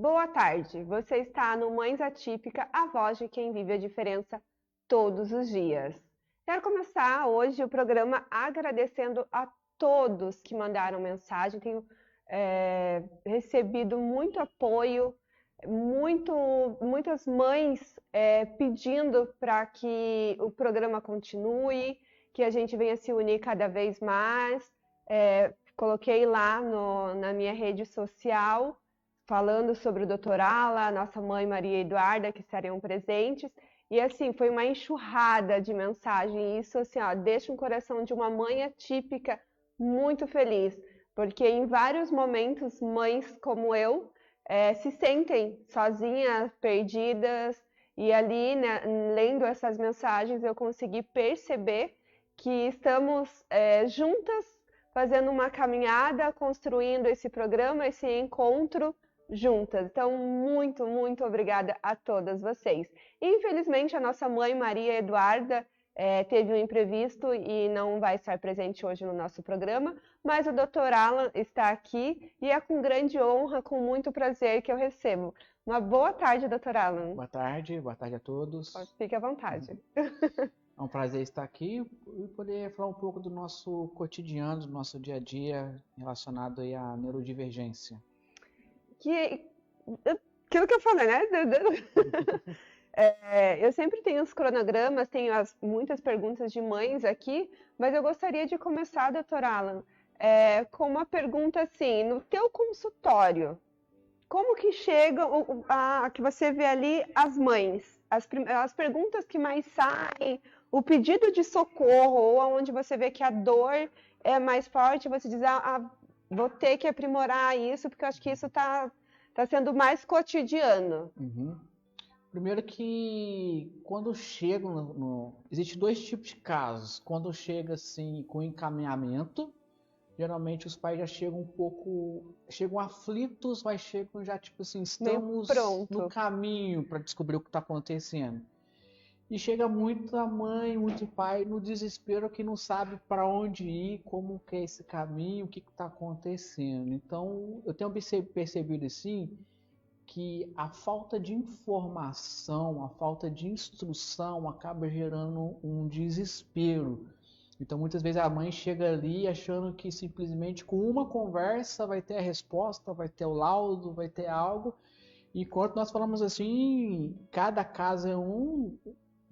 Boa tarde, você está no Mães Atípica, a voz de quem vive a diferença todos os dias. Quero começar hoje o programa agradecendo a todos que mandaram mensagem. Tenho recebido muito apoio, muitas mães pedindo para que o programa continue, que a gente venha se unir cada vez mais. Coloquei lá na minha rede social falando sobre o Dr. Ala, nossa mãe Maria Eduarda, que estariam presentes. E assim, foi uma enxurrada de mensagem. E isso assim, ó, deixa um coração de uma mãe atípica muito feliz. Porque em vários momentos, mães como eu se sentem sozinhas, perdidas. E ali, né, lendo essas mensagens, eu consegui perceber que estamos juntas, fazendo uma caminhada, construindo esse programa, esse encontro juntas. Então, muito, muito obrigada a todas vocês. Infelizmente, a nossa mãe, Maria Eduarda, teve um imprevisto e não vai estar presente hoje no nosso programa, mas o Dr. Alan está aqui e é com grande honra, com muito prazer que eu recebo. Uma boa tarde, Dr. Alan. Boa tarde a todos. Fique à vontade. É um prazer estar aqui e poder falar um pouco do nosso cotidiano, do nosso dia a dia relacionado aí à neurodivergência. Aquilo que eu falei, né? Eu sempre tenho os cronogramas, tenho muitas perguntas de mães aqui, mas eu gostaria de começar, doutor Alan, com uma pergunta assim, no teu consultório, como que chegam, que você vê ali as mães, as perguntas que mais saem, o pedido de socorro, ou onde você vê que a dor é mais forte, você diz, vou ter que aprimorar isso, porque eu acho que isso está sendo mais cotidiano. Uhum. Primeiro que quando chegam existe dois tipos de casos. Quando chega assim com encaminhamento, geralmente os pais já chegam chegam aflitos, mas chegam já tipo assim, estamos no caminho para descobrir o que está acontecendo. E chega muita mãe, muito pai no desespero que não sabe para onde ir, como que é esse caminho, o que está acontecendo. Então eu tenho percebido assim que a falta de informação, a falta de instrução acaba gerando um desespero. Então muitas vezes a mãe chega ali achando que simplesmente com uma conversa vai ter a resposta, vai ter o laudo, vai ter algo. Enquanto nós falamos assim, cada caso é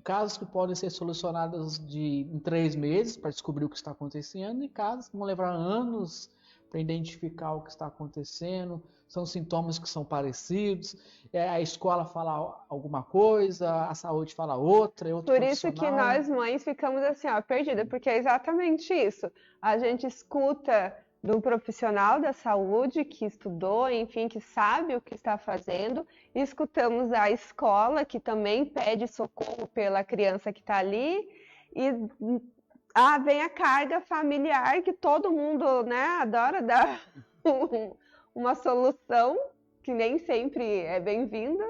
casos que podem ser solucionados em 3 meses para descobrir o que está acontecendo e casos que vão levar anos para identificar o que está acontecendo. São sintomas que são parecidos, a escola fala alguma coisa, a saúde fala outra, é outro profissional. Por isso que nós mães ficamos assim, perdidas, porque é exatamente isso. A gente escuta de um profissional da saúde que estudou, enfim, que sabe o que está fazendo, e escutamos a escola que também pede socorro pela criança que está ali, e vem a carga familiar que todo mundo, né, adora dar uma solução que nem sempre é bem-vinda,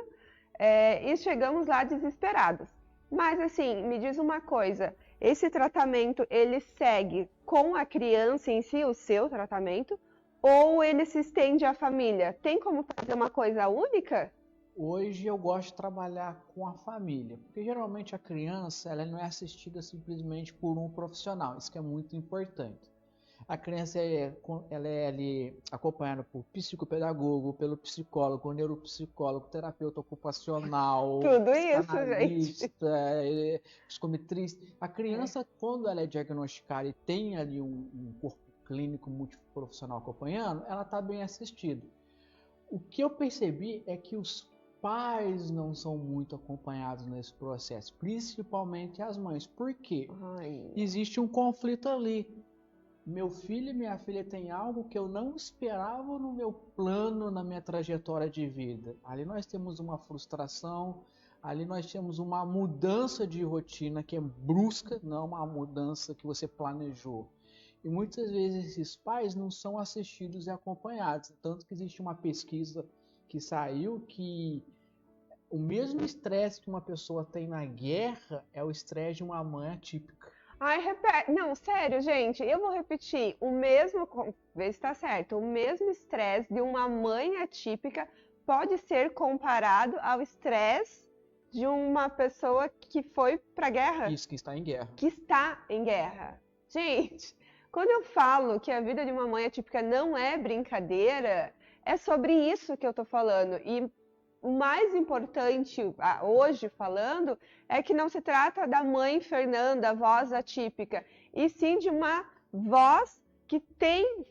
e chegamos lá desesperados. Mas assim, me diz uma coisa, esse tratamento ele segue com a criança em si, o seu tratamento, ou ele se estende à família? Tem como fazer uma coisa única? Hoje eu gosto de trabalhar com a família, porque geralmente a criança ela não é assistida simplesmente por um profissional, isso que é muito importante. A criança ela é ali acompanhada por psicopedagogo, pelo psicólogo, neuropsicólogo, terapeuta ocupacional, tudo isso, gente, psicometrista. A criança, quando ela é diagnosticada e tem ali um corpo clínico multiprofissional acompanhando, ela está bem assistida. O que eu percebi é que os pais não são muito acompanhados nesse processo, principalmente as mães. Por quê? Existe um conflito ali. Meu filho e minha filha têm algo que eu não esperava no meu plano, na minha trajetória de vida. Ali nós temos uma frustração, ali nós temos uma mudança de rotina que é brusca, não uma mudança que você planejou. E muitas vezes esses pais não são assistidos e acompanhados. Tanto que existe uma pesquisa que saiu que o mesmo estresse que uma pessoa tem na guerra é o estresse de uma mãe atípica. Repete. Não, sério, gente, eu vou repetir. Vê se tá certo. O mesmo estresse de uma mãe atípica pode ser comparado ao estresse de uma pessoa que foi para a guerra. Isso, que está em guerra. Que está em guerra. Gente, quando eu falo que a vida de uma mãe atípica não é brincadeira, é sobre isso que eu tô falando. E o mais importante hoje falando é que não se trata da mãe Fernanda, a voz atípica, e sim de uma voz que tem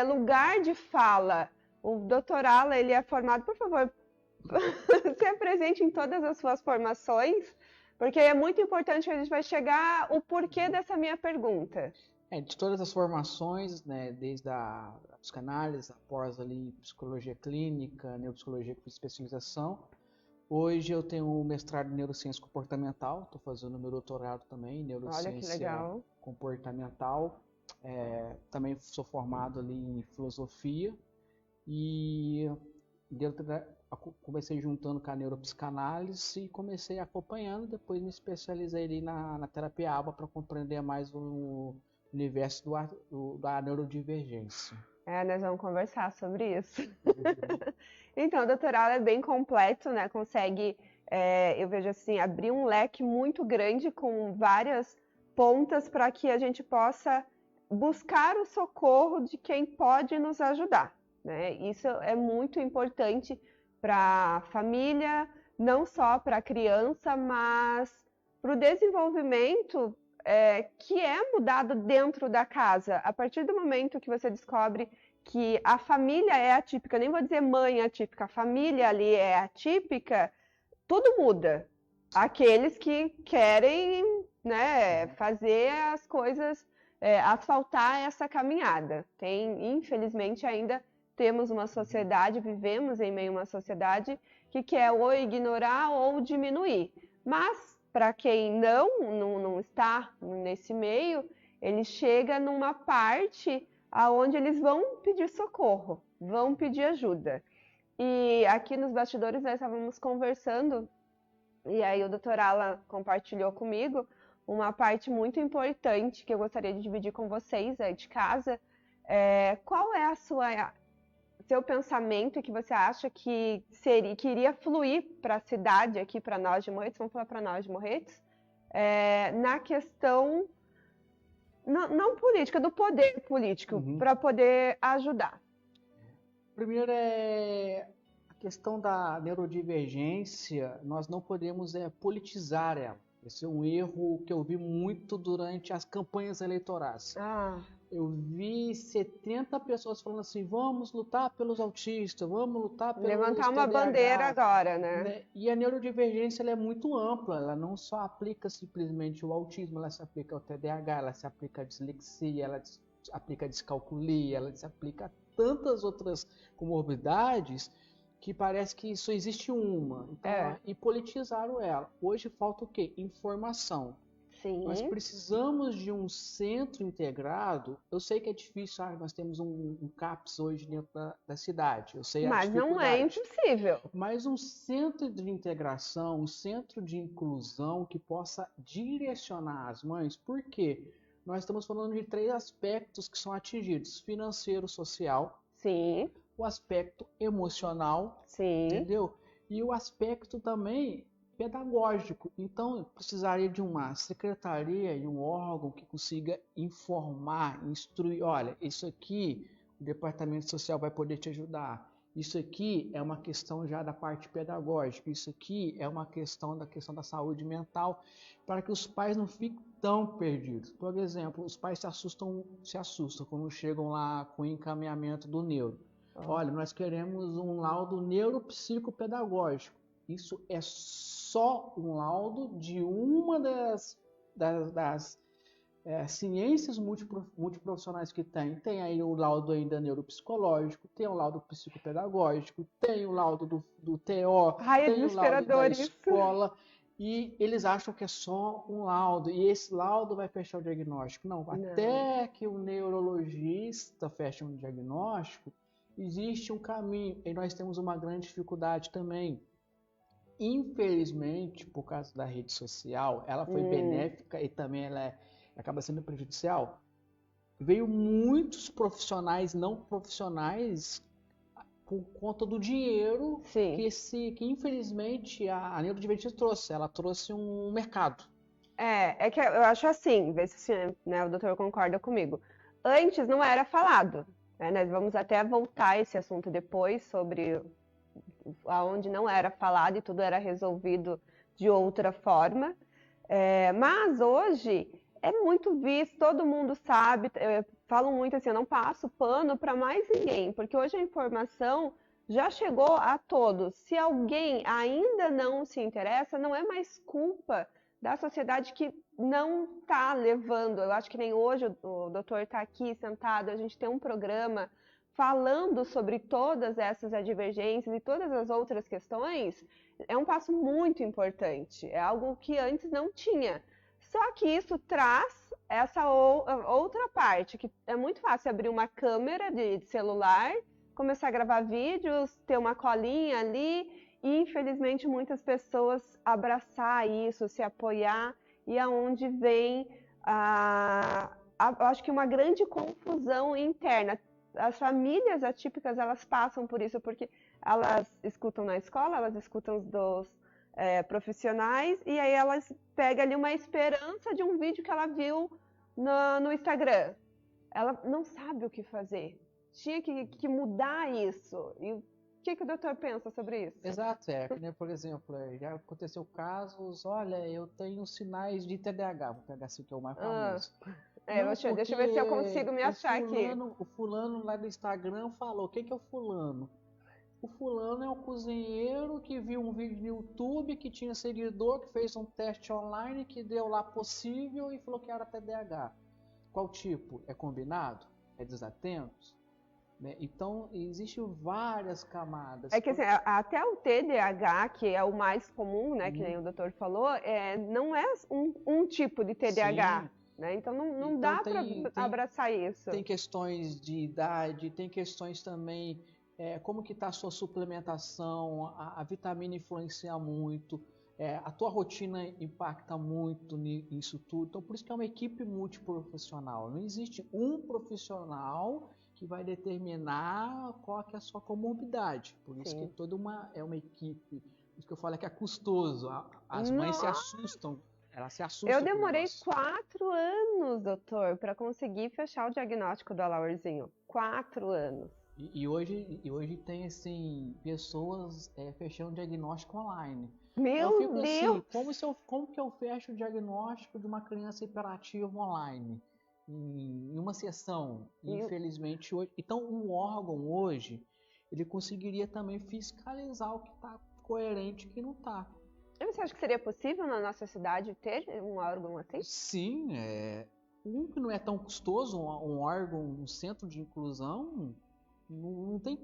lugar de fala. O Dr. Ala, ele é formado, por favor, se apresente em todas as suas formações, porque é muito importante que a gente vai chegar o porquê dessa minha pergunta. De todas as formações, né, desde a psicanálise, após ali psicologia clínica, neuropsicologia com especialização. Hoje eu tenho um mestrado em neurociência comportamental, estou fazendo meu doutorado também em neurociência comportamental. Também sou formado ali em filosofia e comecei juntando com a neuropsicanálise e comecei acompanhando, depois me especializei ali na terapia ABA para compreender mais o universo da neurodivergência. Nós vamos conversar sobre isso. Então, o doutorado é bem completo, né? Consegue, eu vejo assim, abrir um leque muito grande com várias pontas para que a gente possa buscar o socorro de quem pode nos ajudar, né? Isso é muito importante para a família, não só para a criança, mas para o desenvolvimento que é mudado dentro da casa. A partir do momento que você descobre que a família é atípica, nem vou dizer mãe atípica, a família ali é atípica, tudo muda. Aqueles que querem, né, fazer as coisas, asfaltar essa caminhada. Infelizmente, ainda temos uma sociedade, vivemos em meio a uma sociedade que quer ou ignorar ou diminuir. Mas, para quem não está nesse meio, ele chega numa parte aonde eles vão pedir socorro, vão pedir ajuda. E aqui nos bastidores nós estávamos conversando, e aí o Dr. Alan compartilhou comigo uma parte muito importante que eu gostaria de dividir com vocês aí de casa. Qual é seu pensamento que você acha que iria fluir para a cidade aqui, para nós de Morretes, vamos falar para nós de Morretes, na questão não política, do poder político, para poder ajudar? Primeiro é a questão da neurodivergência, nós não podemos politizar ela. Esse é um erro que eu vi muito durante as campanhas eleitorais. Eu vi 70 pessoas falando assim, vamos lutar pelos autistas, vamos lutar pelos levantar uma TDAH, bandeira agora, né? E a neurodivergência ela é muito ampla, ela não só aplica simplesmente o autismo, ela se aplica ao TDAH, ela se aplica à dislexia, ela se aplica à descalculia, ela se aplica a tantas outras comorbidades que parece que só existe uma. Então, e politizaram ela. Hoje falta o quê? Informação. Sim. Nós precisamos de um centro integrado. Eu sei que é difícil, nós temos um CAPS hoje dentro da cidade. Eu sei Mas não é impossível. Mas um centro de integração, um centro de inclusão que possa direcionar as mães. Por quê? Nós estamos falando de 3 aspectos que são atingidos: financeiro, social. Sim. O aspecto emocional. Sim. Entendeu? E o aspecto também pedagógico. Então, precisaria de uma secretaria e um órgão que consiga informar, instruir. Olha, isso aqui o departamento social vai poder te ajudar. Isso aqui é uma questão já da parte pedagógica. Isso aqui é uma questão da saúde mental, para que os pais não fiquem tão perdidos. Por exemplo, os pais se assustam quando chegam lá com o encaminhamento do neuro. Olha, nós queremos um laudo neuropsicopedagógico. Isso é só um laudo de uma das ciências multiprofissionais que tem. Tem aí o laudo ainda neuropsicológico, tem o laudo psicopedagógico, tem o laudo do TO, tem o laudo da escola. E eles acham que é só um laudo, e esse laudo vai fechar o diagnóstico. Não, até que o neurologista feche um diagnóstico, existe um caminho, e nós temos uma grande dificuldade também. Infelizmente, por causa da rede social, ela foi benéfica e também ela acaba sendo prejudicial. Veio muitos profissionais não profissionais por conta do dinheiro Sim. que infelizmente a neurodivergência trouxe. Ela trouxe um mercado. É que eu acho assim, vê se né, o doutor concorda comigo. Antes não era falado, né? Nós vamos até voltar a esse assunto depois, sobre aonde não era falado e tudo era resolvido de outra forma. Mas hoje é muito visto, todo mundo sabe, falam muito assim, eu não passo pano para mais ninguém, porque hoje a informação já chegou a todos. Se alguém ainda não se interessa, não é mais culpa da sociedade que não está levando. Eu acho que nem hoje o doutor está aqui sentado, a gente tem um programa falando sobre todas essas divergências e todas as outras questões, é um passo muito importante. É algo que antes não tinha. Só que isso traz essa outra parte, que é muito fácil abrir uma câmera de celular, começar a gravar vídeos, ter uma colinha ali, e infelizmente muitas pessoas abraçar isso, se apoiar, e aonde vem acho que uma grande confusão interna. As famílias atípicas, elas passam por isso, porque elas escutam na escola, elas escutam dos profissionais, e aí elas pegam ali uma esperança de um vídeo que ela viu no Instagram. Ela não sabe o que fazer. Tinha que mudar isso. E o que o doutor pensa sobre isso? Exato, né? Por exemplo, já aconteceu casos, olha, eu tenho sinais de TDAH, vou pegar assim que é o mais famoso. Deixa eu ver se eu consigo me achar aqui. O fulano lá do Instagram falou, o que é o fulano? O fulano é um cozinheiro que viu um vídeo no YouTube, que tinha seguidor, que fez um teste online, que deu lá possível e falou que era TDAH. Qual tipo? É combinado? É desatento? Né? Então, existem várias camadas. É que assim, até o TDAH, que é o mais comum, né, que nem o doutor falou, não é um tipo de TDAH. Né? Então não dá para abraçar isso. Tem questões de idade, tem questões também, como que está a sua suplementação, a vitamina influencia muito, a tua rotina impacta muito nisso tudo. Então por isso que é uma equipe multiprofissional. Não existe um profissional que vai determinar qual que é a sua comorbidade. Por isso que toda é uma equipe. Por isso que eu falo que é custoso. As mães se assustam. Ela se assusta. Eu demorei 4 anos, doutor, para conseguir fechar o diagnóstico do Alaorzinho. 4 anos. E hoje tem, assim, pessoas fechando diagnóstico online. Meu Deus! Assim, como que eu fecho o diagnóstico de uma criança hiperativa online? Em uma sessão, infelizmente hoje. Então, um órgão hoje, ele conseguiria também fiscalizar o que está coerente e o que não está. Você acha que seria possível na nossa cidade ter um órgão assim? Sim, que não é tão custoso, um órgão, um centro de inclusão, não tem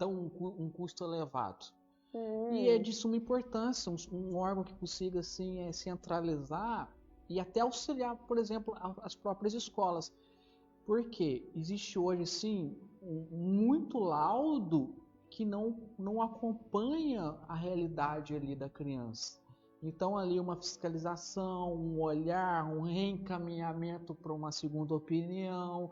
um custo elevado. E é de suma importância, um órgão que consiga assim, centralizar e até auxiliar, por exemplo, as próprias escolas. Porque existe hoje, sim, muito laudo que não acompanha a realidade ali da criança. Então, ali uma fiscalização, um olhar, um reencaminhamento para uma segunda opinião.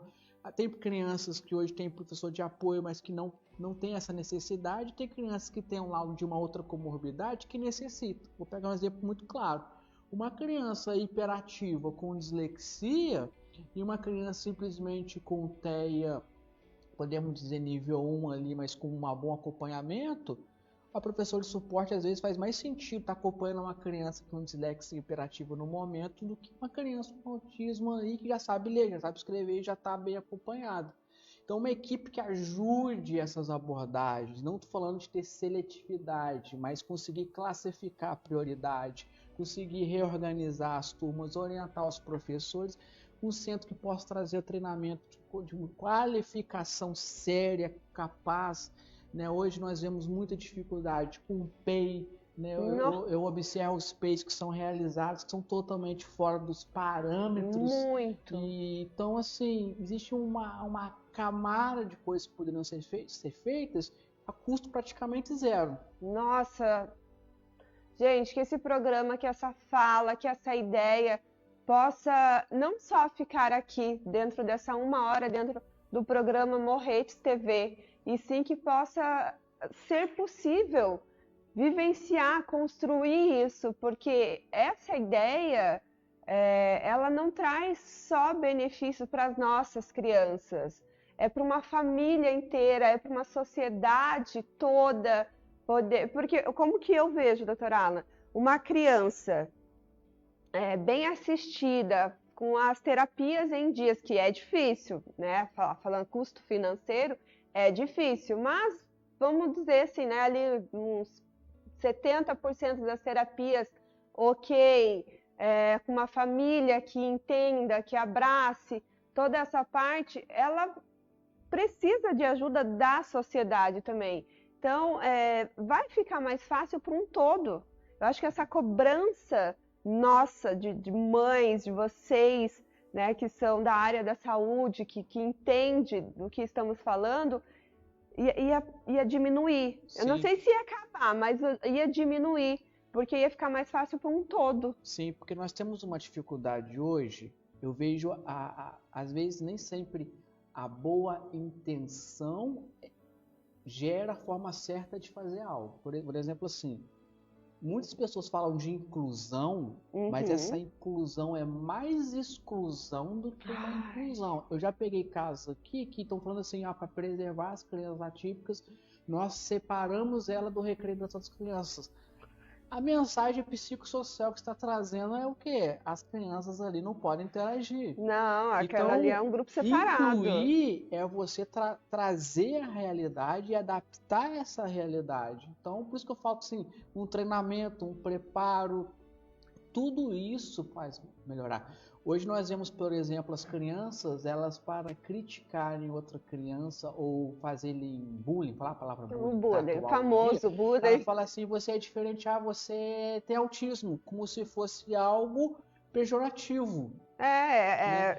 Tem crianças que hoje têm professor de apoio, mas que não tem essa necessidade. Tem crianças que têm um laudo de uma outra comorbidade que necessitam. Vou pegar um exemplo muito claro. Uma criança hiperativa com dislexia e uma criança simplesmente com TEA, podemos dizer nível 1 ali, mas com um bom acompanhamento, a professora de suporte às vezes faz mais sentido estar acompanhando uma criança com dislexia hiperativa no momento do que uma criança com autismo aí que já sabe ler, já sabe escrever e já está bem acompanhado. Então uma equipe que ajude essas abordagens, não estou falando de ter seletividade, mas conseguir classificar a prioridade, conseguir reorganizar as turmas, orientar os professores, um centro que possa trazer treinamento de qualificação séria, capaz. Né? Hoje nós vemos muita dificuldade com o PEI, né? Eu observo os PEIs que são realizados, que são totalmente fora dos parâmetros. Muito. Então, assim, existe uma camada de coisas que poderiam ser feitas a custo praticamente zero. Nossa! Gente, que esse programa, que essa fala, que essa ideia possa não só ficar aqui, dentro dessa 1 hora, dentro do programa Morretes TV, e sim que possa ser possível vivenciar, construir isso, porque essa ideia, ela não traz só benefício para as nossas crianças, é para uma família inteira, é para uma sociedade toda poder. Porque como que eu vejo, doutora Alan, uma criança bem assistida, com as terapias em dias, que é difícil, né? Falando custo financeiro, é difícil, mas vamos dizer assim, né? Ali uns 70% das terapias, ok, com uma família que entenda, que abrace, toda essa parte, ela precisa de ajuda da sociedade também. Então, vai ficar mais fácil para um todo. Eu acho que essa cobrança nossa, de mães, de vocês, né, que são da área da saúde, que entende do que estamos falando, ia diminuir. Sim. Eu não sei se ia acabar, mas ia diminuir, porque ia ficar mais fácil para um todo. Sim, porque nós temos uma dificuldade hoje, eu vejo, às vezes, nem sempre a boa intenção gera a forma certa de fazer algo. Por exemplo, assim, muitas pessoas falam de inclusão, mas essa inclusão é mais exclusão do que uma inclusão. Eu já peguei casos aqui que estão falando assim, para preservar as crianças atípicas, nós separamos ela do recreio das outras crianças. A mensagem psicossocial que está trazendo é o quê? As crianças ali não podem interagir. Não, aquela Então, ali é um grupo separado. incluir é você trazer a realidade e adaptar essa realidade. Então, por isso que eu falo assim, um treinamento, um preparo, tudo isso faz melhorar. Hoje nós vemos, por exemplo, as crianças, elas para criticarem outra criança ou fazerem bullying, falar a palavra bullying, O bullying, atual famoso dia, bullying. ela fala assim, você é diferente, você tem autismo, como se fosse algo pejorativo.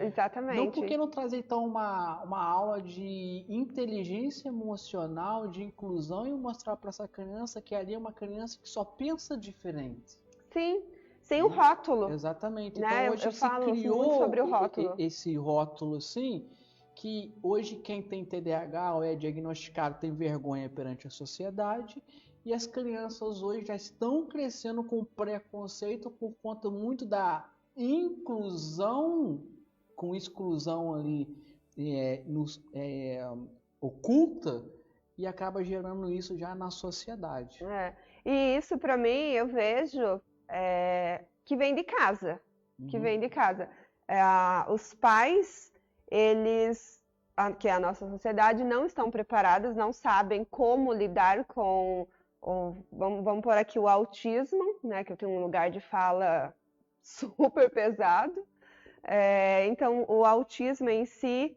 Exatamente. Não, por que não trazer então uma aula de inteligência emocional, de inclusão e mostrar para essa criança que ali é uma criança que só pensa diferente? Sim, sem o rótulo. Exatamente. Né? Então hoje Eu se falo criou muito sobre o rótulo. esse rótulo assim, que hoje quem tem TDAH ou é diagnosticado tem vergonha perante a sociedade, e as crianças hoje já estão crescendo com preconceito por conta muito da inclusão, com exclusão ali oculta, e acaba gerando isso já na sociedade. E isso para mim eu vejo que vem de casa, que vem de casa. Os pais, eles, que é a nossa sociedade, não estão preparados, não sabem como lidar com, vamos pôr aqui o autismo, né, que eu tenho um lugar de fala super pesado. Então, o autismo em si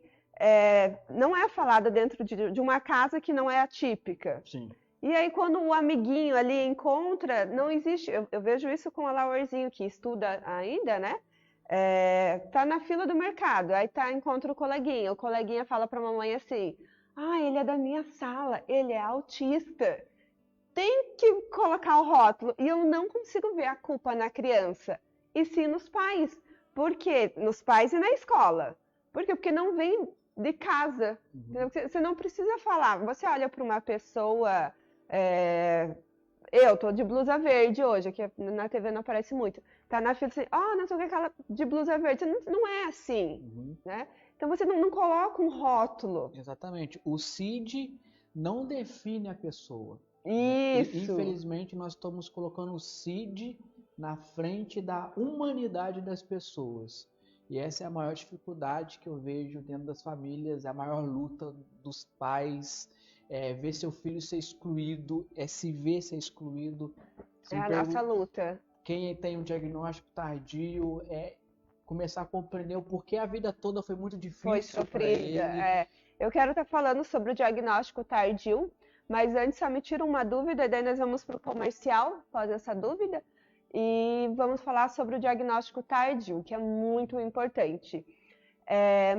não é falado dentro de uma casa que não é atípica. Sim. E aí, quando o amiguinho ali encontra, não existe. Eu vejo isso com o Laurzinho, que estuda ainda, né? Tá na fila do mercado, aí encontra o coleguinha fala pra mamãe assim: ele é da minha sala, ele é autista. Tem que colocar o rótulo. E eu não consigo ver a culpa na criança, e sim nos pais. Por quê? Nos pais e na escola. Por quê? Porque não vem de casa. Você não precisa falar. Você olha para uma pessoa. Eu tô de blusa verde hoje, que na TV não aparece muito. Tá na fila assim, não sei o que, aquela de blusa verde. Não é assim, né? Então você não coloca um rótulo. Exatamente. O CID não define a pessoa. Isso. Né? Infelizmente, nós estamos colocando o CID na frente da humanidade das pessoas. E essa é a maior dificuldade que eu vejo dentro das famílias, a maior luta dos pais, ver seu filho ser excluído, se ver ser excluído. A nossa luta. Quem tem um diagnóstico tardio, começar a compreender o porquê a vida toda foi muito difícil. Foi sofrida. Eu quero estar falando sobre o diagnóstico tardio, mas antes só me tira uma dúvida, e daí nós vamos para o comercial, após essa dúvida, e vamos falar sobre o diagnóstico tardio, que é muito importante.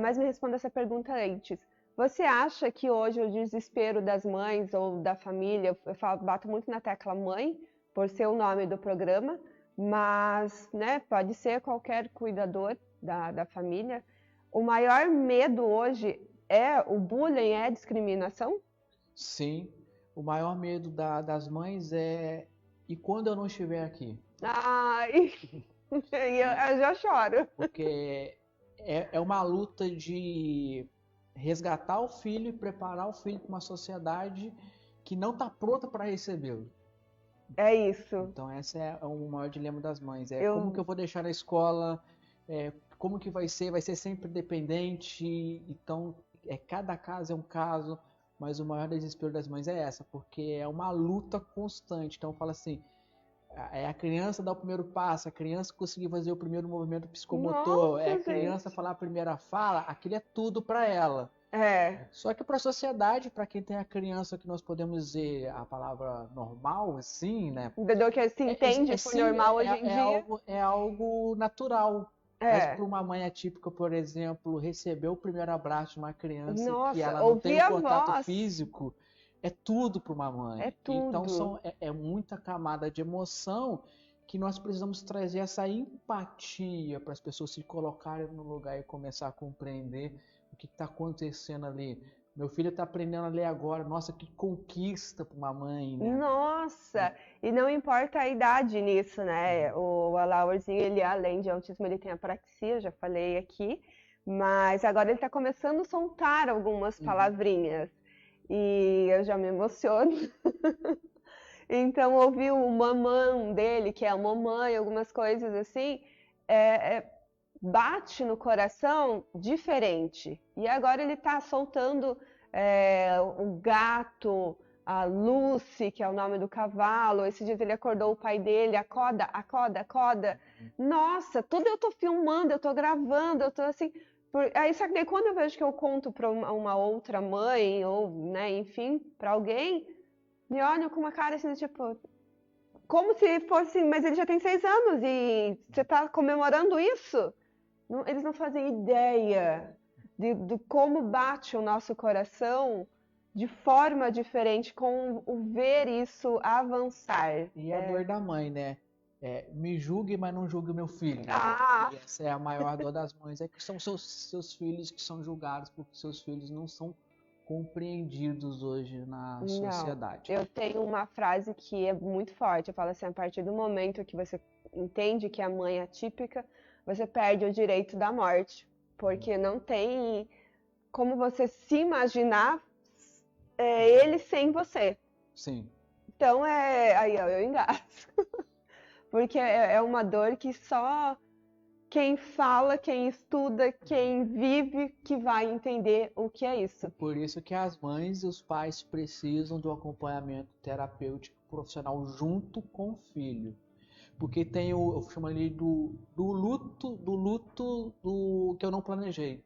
Mas me responda essa pergunta antes. Você acha que hoje o desespero das mães ou da família, bato muito na tecla mãe, por ser o nome do programa, mas pode ser qualquer cuidador da família, o maior medo hoje é o bullying, é a discriminação? Sim. o maior medo das mães é: e quando eu não estiver aqui? Ai, eu já choro. Porque é uma luta de resgatar o filho e preparar o filho para uma sociedade que não está pronta para recebê-lo. É isso. Então esse é o maior dilema das mães. Como que eu vou deixar na escola? Como que vai ser? Vai ser sempre dependente? Então, cada caso é um caso, mas o maior desespero das mães é essa, porque é uma luta constante. Então eu falo assim, a criança dar o primeiro passo, a criança conseguir fazer o primeiro movimento psicomotor, Nossa, a criança falar a primeira fala, aquilo é tudo para ela. Só que para a sociedade, para quem tem a criança, que nós podemos dizer a palavra normal, assim, né? Entendeu? Que se entende por normal hoje em dia. É algo natural. Mas para uma mãe atípica, por exemplo, receber o primeiro abraço de uma criança que ela não tem contato físico, é tudo para uma mãe. É tudo. Então é muita camada de emoção que nós precisamos trazer essa empatia para as pessoas se colocarem no lugar e começar a compreender o que está acontecendo ali. Meu filho está aprendendo a ler agora. Nossa, que conquista para uma mãe, né? Nossa! E não importa a idade nisso, né? O Alaurzinho, ele além de autismo, ele tem apraxia, já falei aqui. Mas agora ele está começando a soltar algumas palavrinhas. E eu já me emociono. Então, ouvir o mamã dele, que é a mamãe, algumas coisas assim, bate no coração diferente. E agora ele está soltando o gato, a Lucy, que é o nome do cavalo. Esse dia ele acordou o pai dele, acorda, acorda, acorda. Nossa, tudo eu tô filmando, eu tô gravando, eu tô assim... Aí, só que daí quando eu vejo que eu conto para uma outra mãe, ou, né, enfim, para alguém, me olham com uma cara assim, tipo... Como se fosse... Mas ele já tem 6 anos e você tá comemorando isso? Eles não fazem ideia de como bate o nosso coração de forma diferente com o ver isso avançar. E a dor da mãe, né? Me julgue, mas não julgue meu filho. E essa é a maior dor das mães, é que são seus filhos que são julgados porque seus filhos não são compreendidos hoje na sociedade. Eu tenho uma frase que é muito forte. Eu falo assim, a partir do momento que você entende que a mãe é atípica, você perde o direito da morte, porque não tem como você se imaginar ele sem você. Sim. Então aí ó, eu engasgo. Porque é uma dor que só quem fala, quem estuda, quem vive, que vai entender o que é isso. Por isso que as mães e os pais precisam de um acompanhamento terapêutico profissional junto com o filho. Porque tem eu chamo ali do luto que eu não planejei.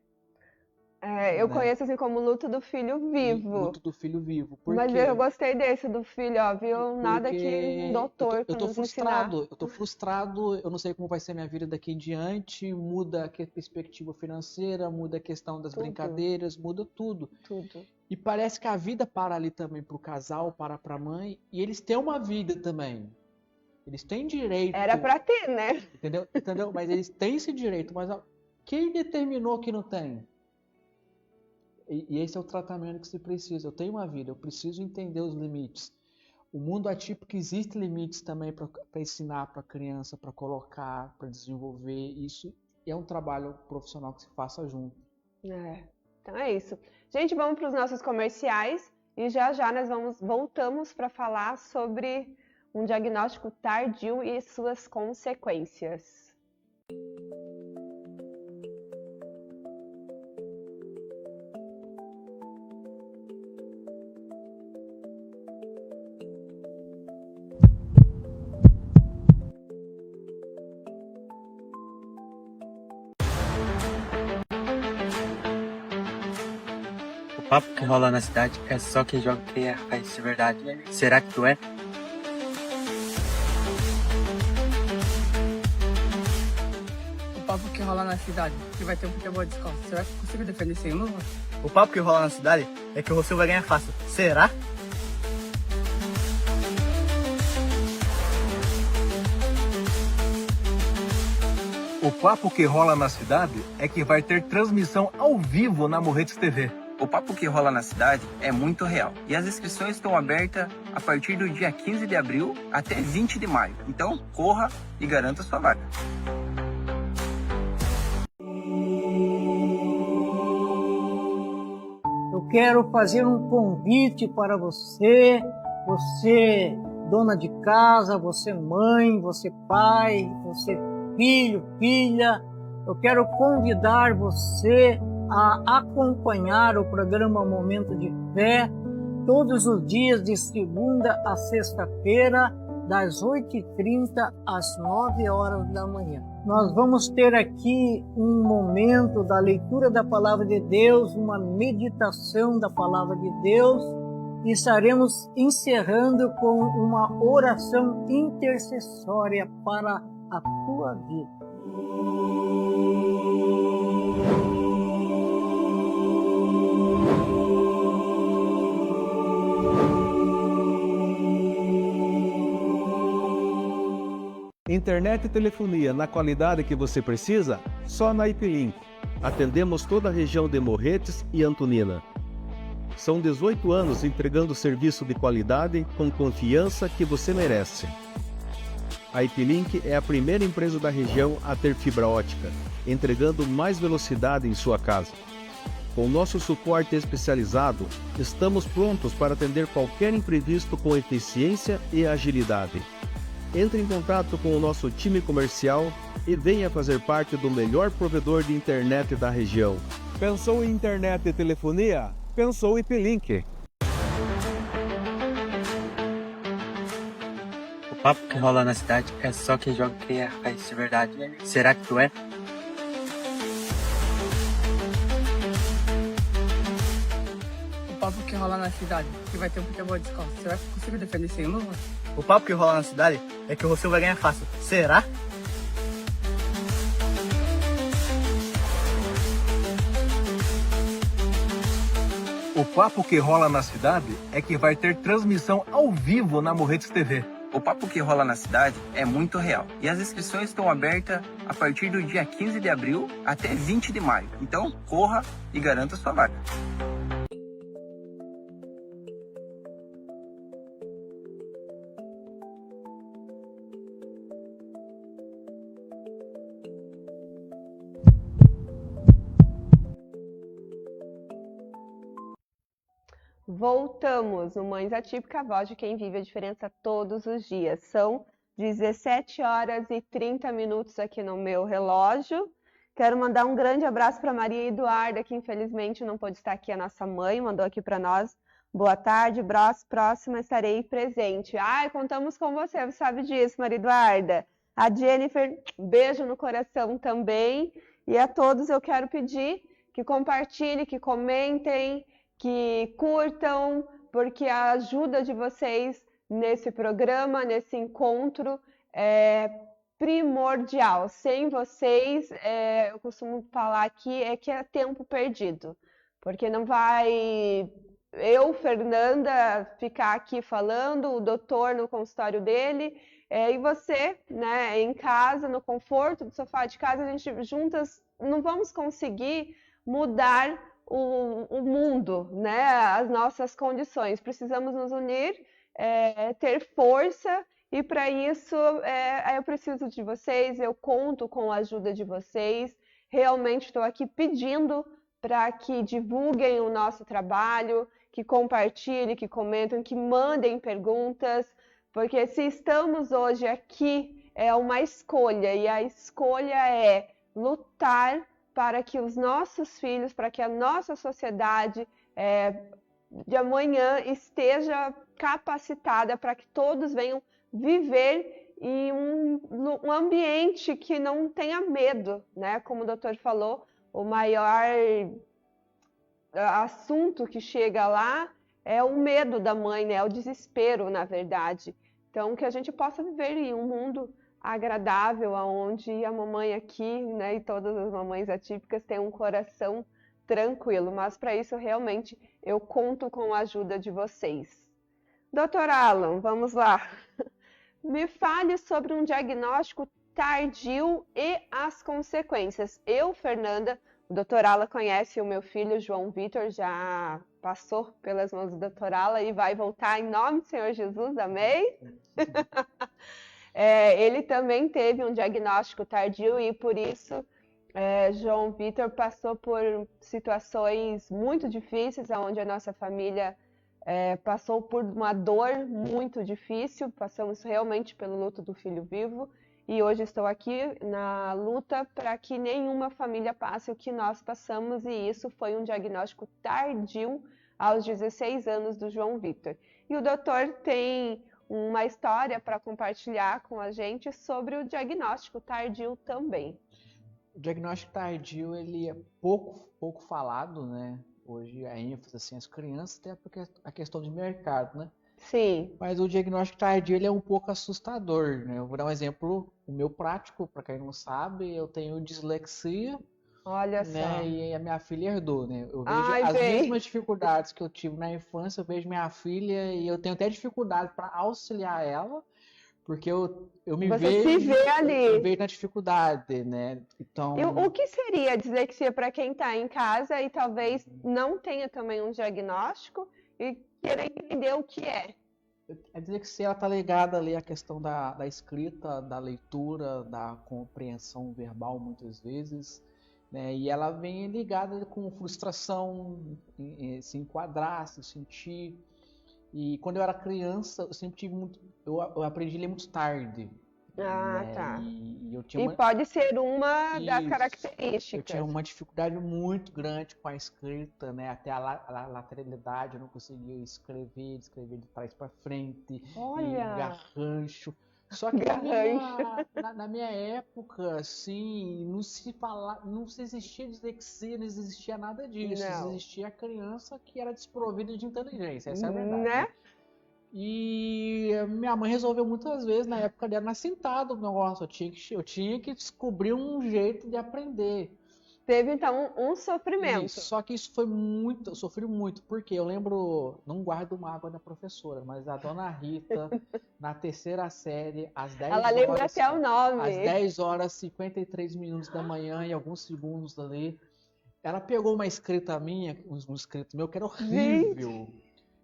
Eu conheço assim como luto do filho vivo. Luto do filho vivo. Mas eu gostei desse do filho, ó, viu? Nada que doutor eu tô frustrado, eu tô frustrado, eu não sei como vai ser minha vida daqui em diante, muda a perspectiva financeira, muda a questão das brincadeiras, muda tudo. Tudo. E parece que a vida para ali também pro casal, para pra mãe, e eles têm uma vida também. Eles têm direito. Era pra ter, né? Entendeu? Mas eles têm esse direito, mas quem determinou que não tem? E esse é o tratamento que se precisa. Eu tenho uma vida, eu preciso entender os limites. O mundo atípico existe limites também para ensinar para a criança, para colocar, para desenvolver isso. E é um trabalho profissional que se faça junto. Então é isso. Gente, vamos para os nossos comerciais e já nós voltamos para falar sobre um diagnóstico tardio e suas consequências. O papo que rola na cidade é só quem joga quem faz de verdade. Será que tu é? O papo que rola na cidade, que vai ter um futebol de escola. Será que eu consigo defender sem luva? O papo que rola na cidade é que o Rossel vai ganhar fácil. Será? O papo que rola na cidade é que vai ter transmissão ao vivo na Morretes TV. O papo que rola na cidade é muito real e as inscrições estão abertas a partir do dia 15 de abril até 20 de maio. Então, corra e garanta sua vaga. Eu quero fazer um convite para você, dona de casa, você mãe, você pai, você filho, filha. Eu quero convidar você a acompanhar o programa Momento de Fé todos os dias de segunda a sexta-feira, das 8h30 às 9 horas da manhã. Nós vamos ter aqui um momento da leitura da Palavra de Deus, uma meditação da Palavra de Deus, e estaremos encerrando com uma oração intercessória para a tua vida. Internet e telefonia na qualidade que você precisa? Só na IP-Link. Atendemos toda a região de Morretes e Antonina. São 18 anos entregando serviço de qualidade com confiança que você merece. A IP-Link é a primeira empresa da região a ter fibra ótica, entregando mais velocidade em sua casa. Com nosso suporte especializado, estamos prontos para atender qualquer imprevisto com eficiência e agilidade. Entre em contato com o nosso time comercial e venha fazer parte do melhor provedor de internet da região. Pensou em internet e telefonia? Pensou em IP-Link. O papo que rola na cidade é só quem joga que faz de verdade. Será que tu é? O papo que rola na cidade, que vai ter um futebol descalço. Será que eu consigo defender sem luva? O papo que rola na cidade é que o Rossel vai ganhar fácil. Será? O papo que rola na cidade é que vai ter transmissão ao vivo na Morretes TV. O papo que rola na cidade é muito real e as inscrições estão abertas a partir do dia 15 de abril até 20 de maio. Então, corra e garanta sua vaga. Voltamos no Mães Atípica, a voz de quem vive a diferença todos os dias. São 17 horas e 30 minutos aqui no meu relógio. Quero mandar um grande abraço para Maria Eduarda, que infelizmente não pôde estar aqui, a nossa mãe, mandou aqui para nós. Boa tarde, próxima estarei presente. Ai, contamos com você sabe disso, Maria Eduarda. A Jennifer, beijo no coração também. E a todos eu quero pedir que compartilhem, que comentem, que curtam, porque a ajuda de vocês nesse programa, nesse encontro, é primordial. Sem vocês, eu costumo falar aqui, que é tempo perdido, porque não vai eu, Fernanda, ficar aqui falando, o doutor no consultório dele, e você, né, em casa, no conforto do sofá de casa, a gente juntas não vamos conseguir mudar o mundo, né? As nossas condições. Precisamos nos unir, ter força, e para isso eu preciso de vocês, eu conto com a ajuda de vocês. Realmente estou aqui pedindo para que divulguem o nosso trabalho, que compartilhem, que comentem, que mandem perguntas, porque se estamos hoje aqui é uma escolha, e a escolha é lutar para que os nossos filhos, para que a nossa sociedade de amanhã esteja capacitada para que todos venham viver em um ambiente que não tenha medo, né? Como o doutor falou, o maior assunto que chega lá é o medo da mãe, né? É o desespero, na verdade. Então, que a gente possa viver em um mundo agradável, onde a mamãe aqui, né, e todas as mamães atípicas têm um coração tranquilo, mas para isso realmente eu conto com a ajuda de vocês. Dr. Alan, vamos lá. Me fale sobre um diagnóstico tardio e as consequências. Eu, Fernanda, O doutor Ala conhece o meu filho, João Vitor, já passou pelas mãos do doutor Ala e vai voltar em nome do Senhor Jesus, amém? Ele também teve um diagnóstico tardio e por isso João Vitor passou por situações muito difíceis, onde a nossa família passou por uma dor muito difícil, passamos realmente pelo luto do filho vivo. E hoje estou aqui na luta para que nenhuma família passe o que nós passamos, e isso foi um diagnóstico tardio aos 16 anos do João Vitor. E o doutor tem uma história para compartilhar com a gente sobre o diagnóstico tardio também. O diagnóstico tardio, ele é pouco falado, né? Hoje a ênfase assim, as crianças, até porque a questão de mercado, né? Sim. Mas o diagnóstico tardio ele é um pouco assustador, né? Eu vou dar um exemplo, o meu prático, para quem não sabe, eu tenho dislexia, Olha né? só. E a minha filha herdou, né? Eu vejo Ai, as bem. mesmas dificuldades que eu tive na infância, eu vejo minha filha e eu tenho até dificuldade para auxiliar ela, porque eu me Você se vê eu ali. vejo na dificuldade, né? Então, E o que seria a dislexia para quem está em casa e talvez não tenha também um diagnóstico e queira entender o que é? a dislexia ela está ligada ali à questão da escrita, da leitura, da compreensão verbal muitas vezes, né? E ela vem ligada com frustração, em se enquadrar, se sentir. E quando eu era criança, eu sempre tive muito, eu aprendi a ler muito tarde, Ah, né? tá. E eu tinha E uma, pode ser uma das isso, eu características. tinha uma dificuldade muito grande com a escrita, né? Até a lateralidade, eu não conseguia escrever de trás para frente, e Olha, garrancho. Só que na minha época, assim, não se existia dislexia, não existia nada disso. Não. Existia a criança que era desprovida de inteligência, essa é a verdade. Né? E minha mãe resolveu muitas vezes, na época dela, nascentado o negócio. Eu tinha que descobrir um jeito de aprender. Teve então um sofrimento. Isso, só que isso foi muito, eu sofri muito, porque eu lembro, não guardo mágoa da professora, mas a dona Rita, na terceira série, às 10 Ela lembra horas, até o nome. às 10 horas 53 minutos da manhã e alguns segundos ali, ela pegou uma escrita minha, um escrito meu que era horrível.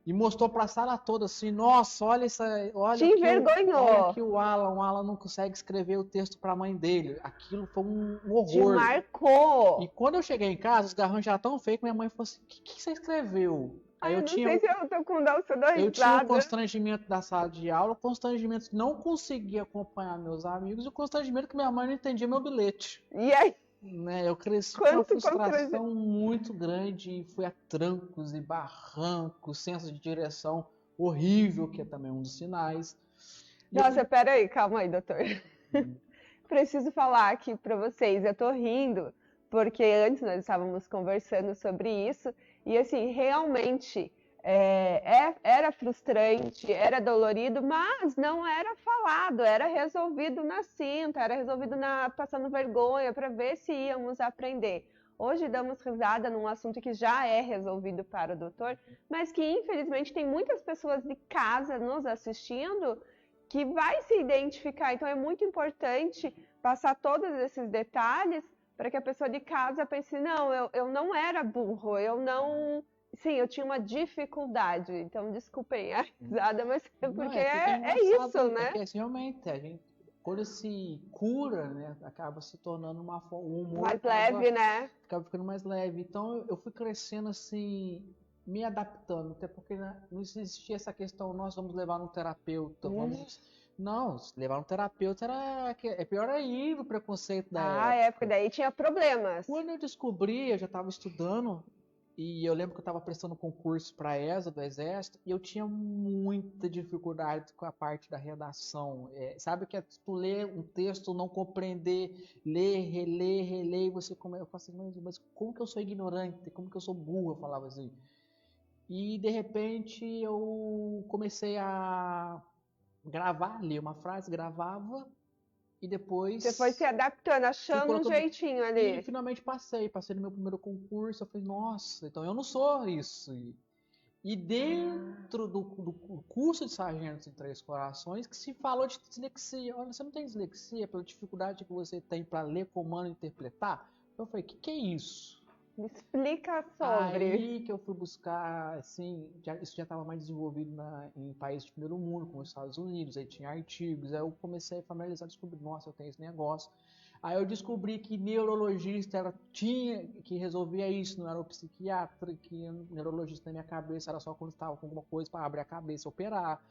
E mostrou pra sala toda assim, nossa, olha isso aí, olha Te envergonhou. olha que o Alan não consegue escrever o texto pra mãe dele. Aquilo foi um Te horror. marcou. E quando eu cheguei em casa, os garranchos já tão feios que minha mãe falou assim, o que você escreveu? Aí Eu não sei se eu tô com dó, se eu dou eu tinha o risada. constrangimento da sala de aula, o constrangimento que não conseguia acompanhar meus amigos e o constrangimento que minha mãe não entendia meu bilhete. E aí? Né? Eu cresci com uma Quanto frustração muito grande e fui a trancos e barrancos, senso de direção horrível, que é também um dos sinais. E eu Nossa, peraí, calma aí, doutor. Preciso falar aqui pra vocês, eu tô rindo, porque antes nós estávamos conversando sobre isso, e assim, realmente era frustrante, era dolorido, mas não era falado, era resolvido na cinta, era resolvido passando vergonha para ver se íamos aprender. Hoje damos risada num assunto que já é resolvido para o doutor, mas que infelizmente tem muitas pessoas de casa nos assistindo que vai se identificar. Então é muito importante passar todos esses detalhes para que a pessoa de casa pense, não, eu não era burro, eu não... Sim, eu tinha uma dificuldade, então desculpem a risada, mas é porque é isso, né? Porque assim, realmente, a gente, quando se cura, né, acaba se tornando um humor mais leve, né? Acaba ficando mais leve. Então eu fui crescendo assim, me adaptando, até porque não existia essa questão, nós vamos levar no terapeuta, vamos... Não, levar um terapeuta é pior ainda o preconceito da época. Daí tinha problemas. Quando eu descobri, eu já estava estudando, e eu lembro que eu estava prestando concurso para a ESA do Exército, e eu tinha muita dificuldade com a parte da redação. Sabe que é tu ler um texto, não compreender, ler, reler, e você começa, eu falo assim, mas como que eu sou ignorante, como que eu sou burro, eu falava assim. E de repente eu comecei a gravar, ler uma frase, gravava e depois... Você foi se adaptando, achando um jeitinho ali. E finalmente passei no meu primeiro concurso, eu falei, nossa, então eu não sou isso. E dentro do curso de sargentos em Três Corações, que se falou de dislexia. Olha, você não tem dislexia pela dificuldade que você tem para ler comando e interpretar? Eu falei, que é isso? Me explica sobre. Aí que eu fui buscar, assim, isso já estava mais desenvolvido em países de primeiro mundo, como os Estados Unidos, aí tinha artigos, aí eu comecei a familiarizar, descobri, nossa, eu tenho esse negócio. Aí eu descobri que neurologista tinha que resolvia isso, não era o psiquiatra, que neurologista na minha cabeça era só quando estava com alguma coisa para abrir a cabeça, operar.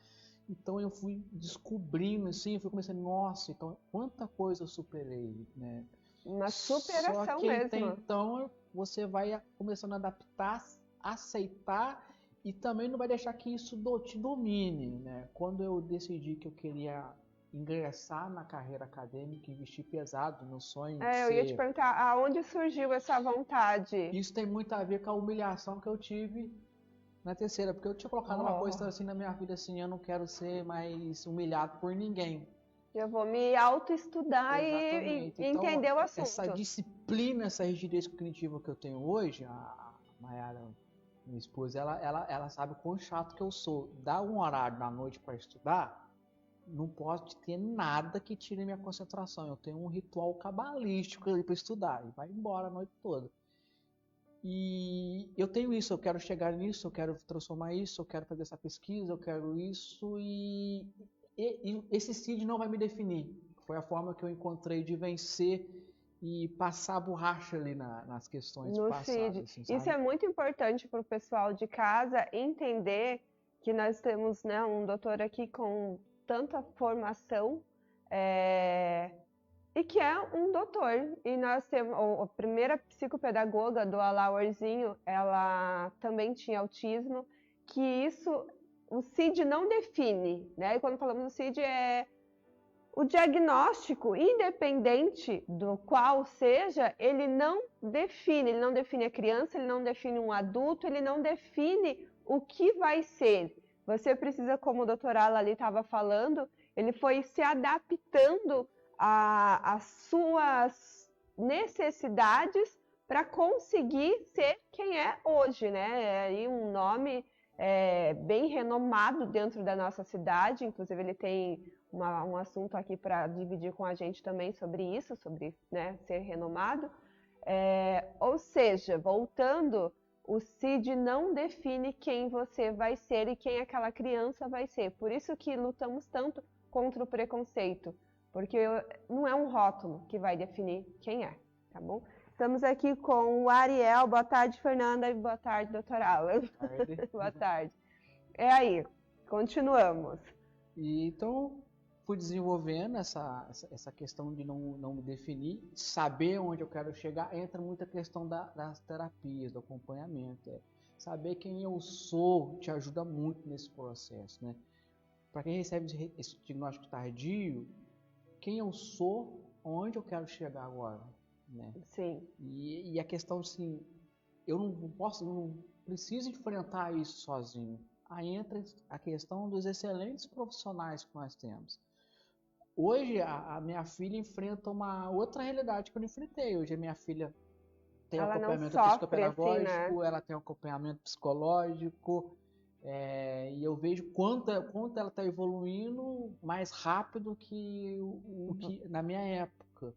Então eu fui descobrindo, assim, eu fui começando, nossa, então quanta coisa eu superei, né? Uma superação Só que mesmo. até então você vai começando a adaptar, aceitar e também não vai deixar que isso te domine, né? Quando eu decidi que eu queria ingressar na carreira acadêmica, investir pesado no sonho de Eu ia te perguntar, aonde surgiu essa vontade? Isso tem muito a ver com a humilhação que eu tive na terceira, porque eu tinha colocado uma coisa assim na minha vida, assim, eu não quero ser mais humilhado por ninguém. Eu vou me autoestudar e Então, entender o assunto. Essa disciplina, essa rigidez cognitiva que eu tenho hoje, a Mayara, minha esposa, ela sabe o quão chato que eu sou. Dá um horário na noite para estudar, não pode ter nada que tire minha concentração. Eu tenho um ritual cabalístico ali para estudar e vai embora a noite toda. E eu tenho isso, eu quero chegar nisso, eu quero transformar isso, eu quero fazer essa pesquisa, eu quero isso e esse CID não vai me definir. Foi a forma que eu encontrei de vencer e passar a borracha ali nas questões no passadas. CID. Assim, isso é muito importante para o pessoal de casa entender que nós temos, né, um doutor aqui com tanta formação e que é um doutor. E nós temos a primeira psicopedagoga do Alaorzinho, ela também tinha autismo, que isso o CID não define, né? E quando falamos do CID é o diagnóstico, independente do qual seja, ele não define a criança, ele não define um adulto, ele não define o que vai ser. Você precisa, como o doutor Ala ali estava falando, ele foi se adaptando às suas necessidades para conseguir ser quem é hoje, né? É aí um nome bem renomado dentro da nossa cidade, inclusive ele tem um assunto aqui para dividir com a gente também sobre isso, sobre, né, ser renomado. Ou seja, voltando, o CID não define quem você vai ser e quem aquela criança vai ser. Por isso que lutamos tanto contra o preconceito, porque não é um rótulo que vai definir quem é, tá bom? Estamos aqui com o Ariel. Boa tarde, Fernanda, e boa tarde, doutor Alan. Boa tarde. Aí, continuamos. E então, fui desenvolvendo essa questão de não me definir, saber onde eu quero chegar. Entra muita questão das terapias, do acompanhamento. Saber quem eu sou te ajuda muito nesse processo, né? Para quem recebe esse diagnóstico tardio, quem eu sou, onde eu quero chegar agora, né? Sim. E a questão, assim, eu não preciso enfrentar isso sozinho. Aí entra a questão dos excelentes profissionais que nós temos. Hoje, a minha filha enfrenta uma outra realidade que eu não enfrentei. Hoje, a minha filha tem acompanhamento psicopedagógico, assim, né? Ela tem acompanhamento psicológico, e eu vejo quanto ela está evoluindo mais rápido que na minha época.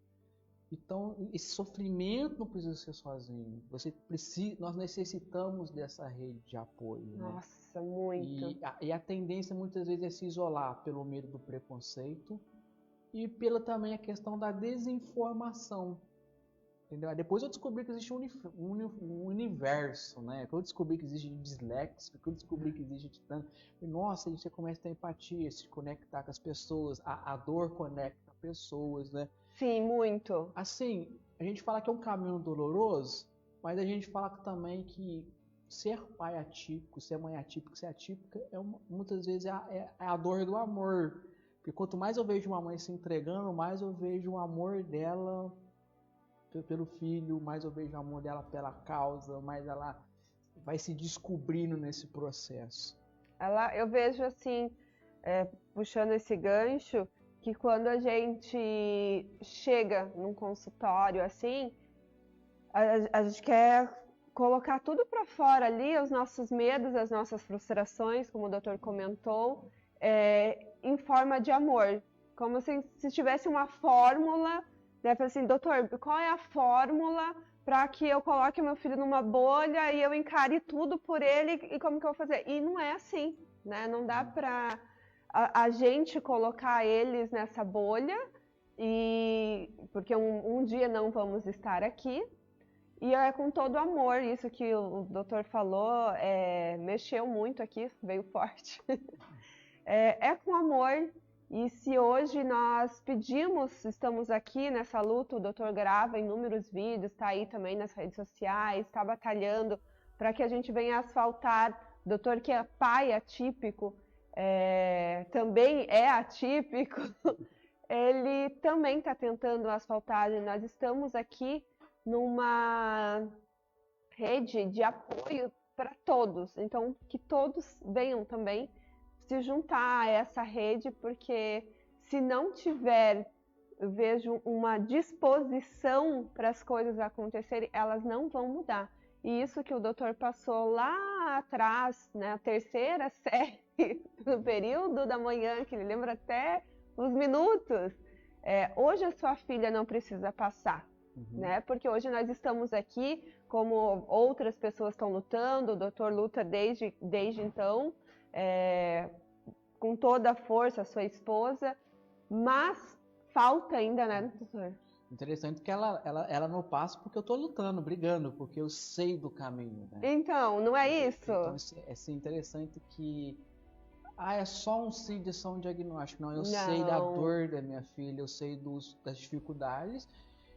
Então, esse sofrimento não precisa ser sozinho. Nós necessitamos dessa rede de apoio. Nossa, né? Muito. E a tendência muitas vezes é se isolar pelo medo do preconceito e pela também a questão da desinformação. Entendeu? Depois eu descobri que existe um universo, né? Eu descobri que existe dislexia, eu descobri que existe tanto. Nossa, você começa a ter empatia, se conectar com as pessoas, a dor conecta pessoas, né? Sim, muito. Assim, a gente fala que é um caminho doloroso, mas a gente fala também que ser pai atípico, ser mãe atípica, ser atípica, muitas vezes é a dor do amor. Porque quanto mais eu vejo uma mãe se entregando, mais eu vejo o amor dela pelo filho, mais eu vejo o amor dela pela causa, mais ela vai se descobrindo nesse processo. Eu vejo assim, puxando esse gancho, que quando a gente chega num consultório assim, a gente quer colocar tudo para fora ali, os nossos medos, as nossas frustrações, como o doutor comentou, em forma de amor. Como se tivesse uma fórmula né? Falei assim, doutor, qual é a fórmula para que eu coloque meu filho numa bolha e eu encare tudo por ele e como que eu vou fazer? E não é assim, né? Não dá para a gente colocar eles nessa bolha, porque um dia não vamos estar aqui. E é com todo amor, isso que o doutor falou, mexeu muito aqui, veio forte. É com amor, e se hoje nós pedimos, estamos aqui nessa luta, o doutor grava inúmeros vídeos, está aí também nas redes sociais, está batalhando para que a gente venha asfaltar. Doutor que é pai atípico, também é atípico, ele também está tentando asfaltar, e nós estamos aqui numa rede de apoio para todos, então que todos venham também se juntar a essa rede, porque se não tiver, eu vejo uma disposição para as coisas acontecerem, elas não vão mudar. E isso que o doutor passou lá atrás, né, a terceira série do período da manhã, que ele lembra até os minutos, hoje a sua filha não precisa passar. Né? Porque hoje nós estamos aqui, como outras pessoas estão lutando, o doutor luta desde então, com toda a força, a sua esposa, mas falta ainda, né, doutor? Interessante que ela não passa porque eu estou lutando, brigando, porque eu sei do caminho, né? Então, não é isso? Então, é interessante que é só um CID, é só um diagnóstico. Não, eu sei da dor da minha filha, eu sei das dificuldades.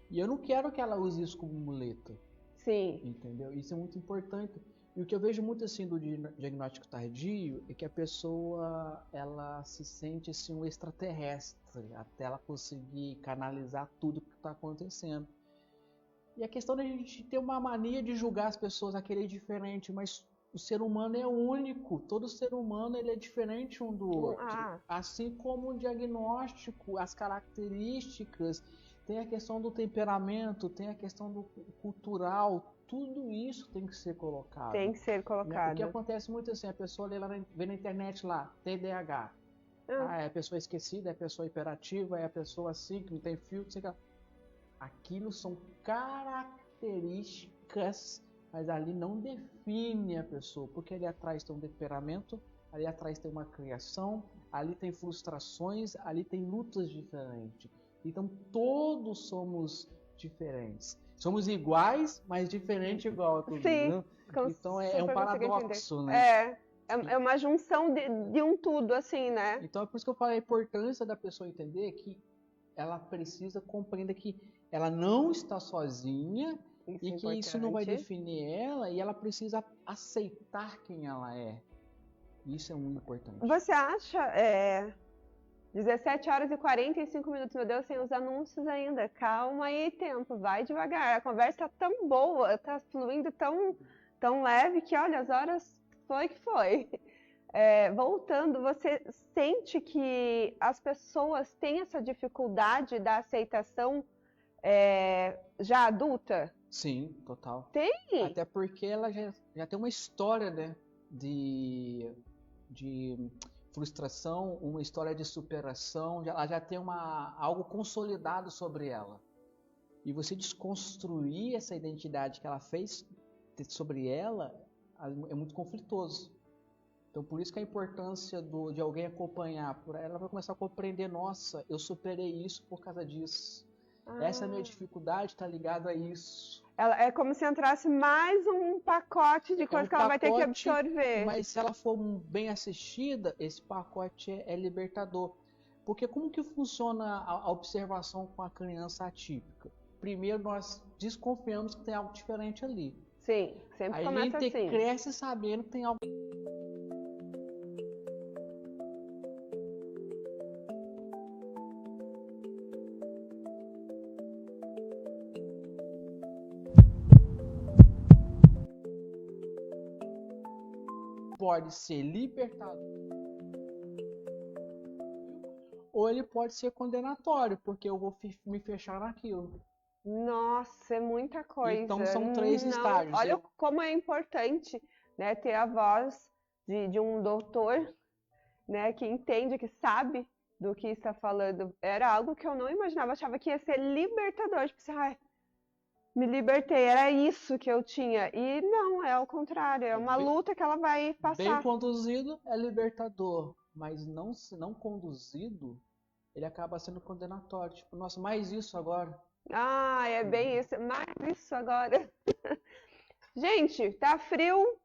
E eu não quero que ela use isso como muleta. Sim. Entendeu? Isso é muito importante. E o que eu vejo muito assim do diagnóstico tardio é que a pessoa ela se sente assim um extraterrestre até ela conseguir canalizar tudo que está acontecendo. E a questão da gente ter uma mania de julgar as pessoas a querer diferente, mas o ser humano é único. Todo ser humano ele é diferente um do outro. Assim como o diagnóstico, as características. Tem a questão do temperamento, tem a questão do cultural, tudo isso tem que ser colocado. Tem que ser colocado. O que acontece muito assim, a pessoa vê na internet lá, TDAH. É a pessoa esquecida, é a pessoa hiperativa, é a pessoa assim, que não tem filtro, sei lá. Aquilo são características, mas ali não define a pessoa, porque ali atrás tem um temperamento, ali atrás tem uma criação, ali tem frustrações, ali tem lutas diferentes. Então todos somos diferentes. Somos iguais, mas diferente igual a todo mundo. Então é um paradoxo, né? É uma junção de um tudo, assim, né? Então é por isso que eu falo a importância da pessoa entender que ela precisa compreender que ela não está sozinha e que isso não vai definir ela e ela precisa aceitar quem ela é. Isso é muito importante. Você acha... 17 horas e 45 minutos, meu Deus, sem os anúncios ainda. Calma aí, tempo, vai devagar. A conversa tá tão boa, tá fluindo tão leve que, olha, as horas foi que foi. Voltando, você sente que as pessoas têm essa dificuldade da aceitação já adulta? Sim, total. Tem? Até porque ela já tem uma história, né, de frustração, uma história de superação, ela já tem algo consolidado sobre ela. E você desconstruir essa identidade que ela fez sobre ela é muito conflitoso. Então por isso que a importância de alguém acompanhar, ela vai começar a compreender, nossa, eu superei isso por causa disso. Essa minha dificuldade está ligada a isso. É como se entrasse mais um pacote de coisas que ela vai ter que absorver. Mas se ela for bem assistida, esse pacote é libertador. Porque como que funciona a observação com a criança atípica? Primeiro nós desconfiamos que tem algo diferente ali. Sim, sempre começa assim. A gente cresce sabendo que tem algo... Pode ser libertador ou ele pode ser condenatório, porque eu vou me fechar naquilo. Nossa, é muita coisa. Então são 3 estágios. Olha como é importante, né, ter a voz de um doutor, né, que entende, que sabe do que está falando. Era algo que eu não imaginava, achava que ia ser libertador. Tipo assim, ai, me libertei, era isso que eu tinha. E não, é ao contrário, é uma luta que ela vai Bem passar. conduzido é libertador, mas não, se não conduzido, ele acaba sendo condenatório. Tipo, nossa, mais isso agora. Ah, é bem isso, mais isso agora. Gente, tá frio.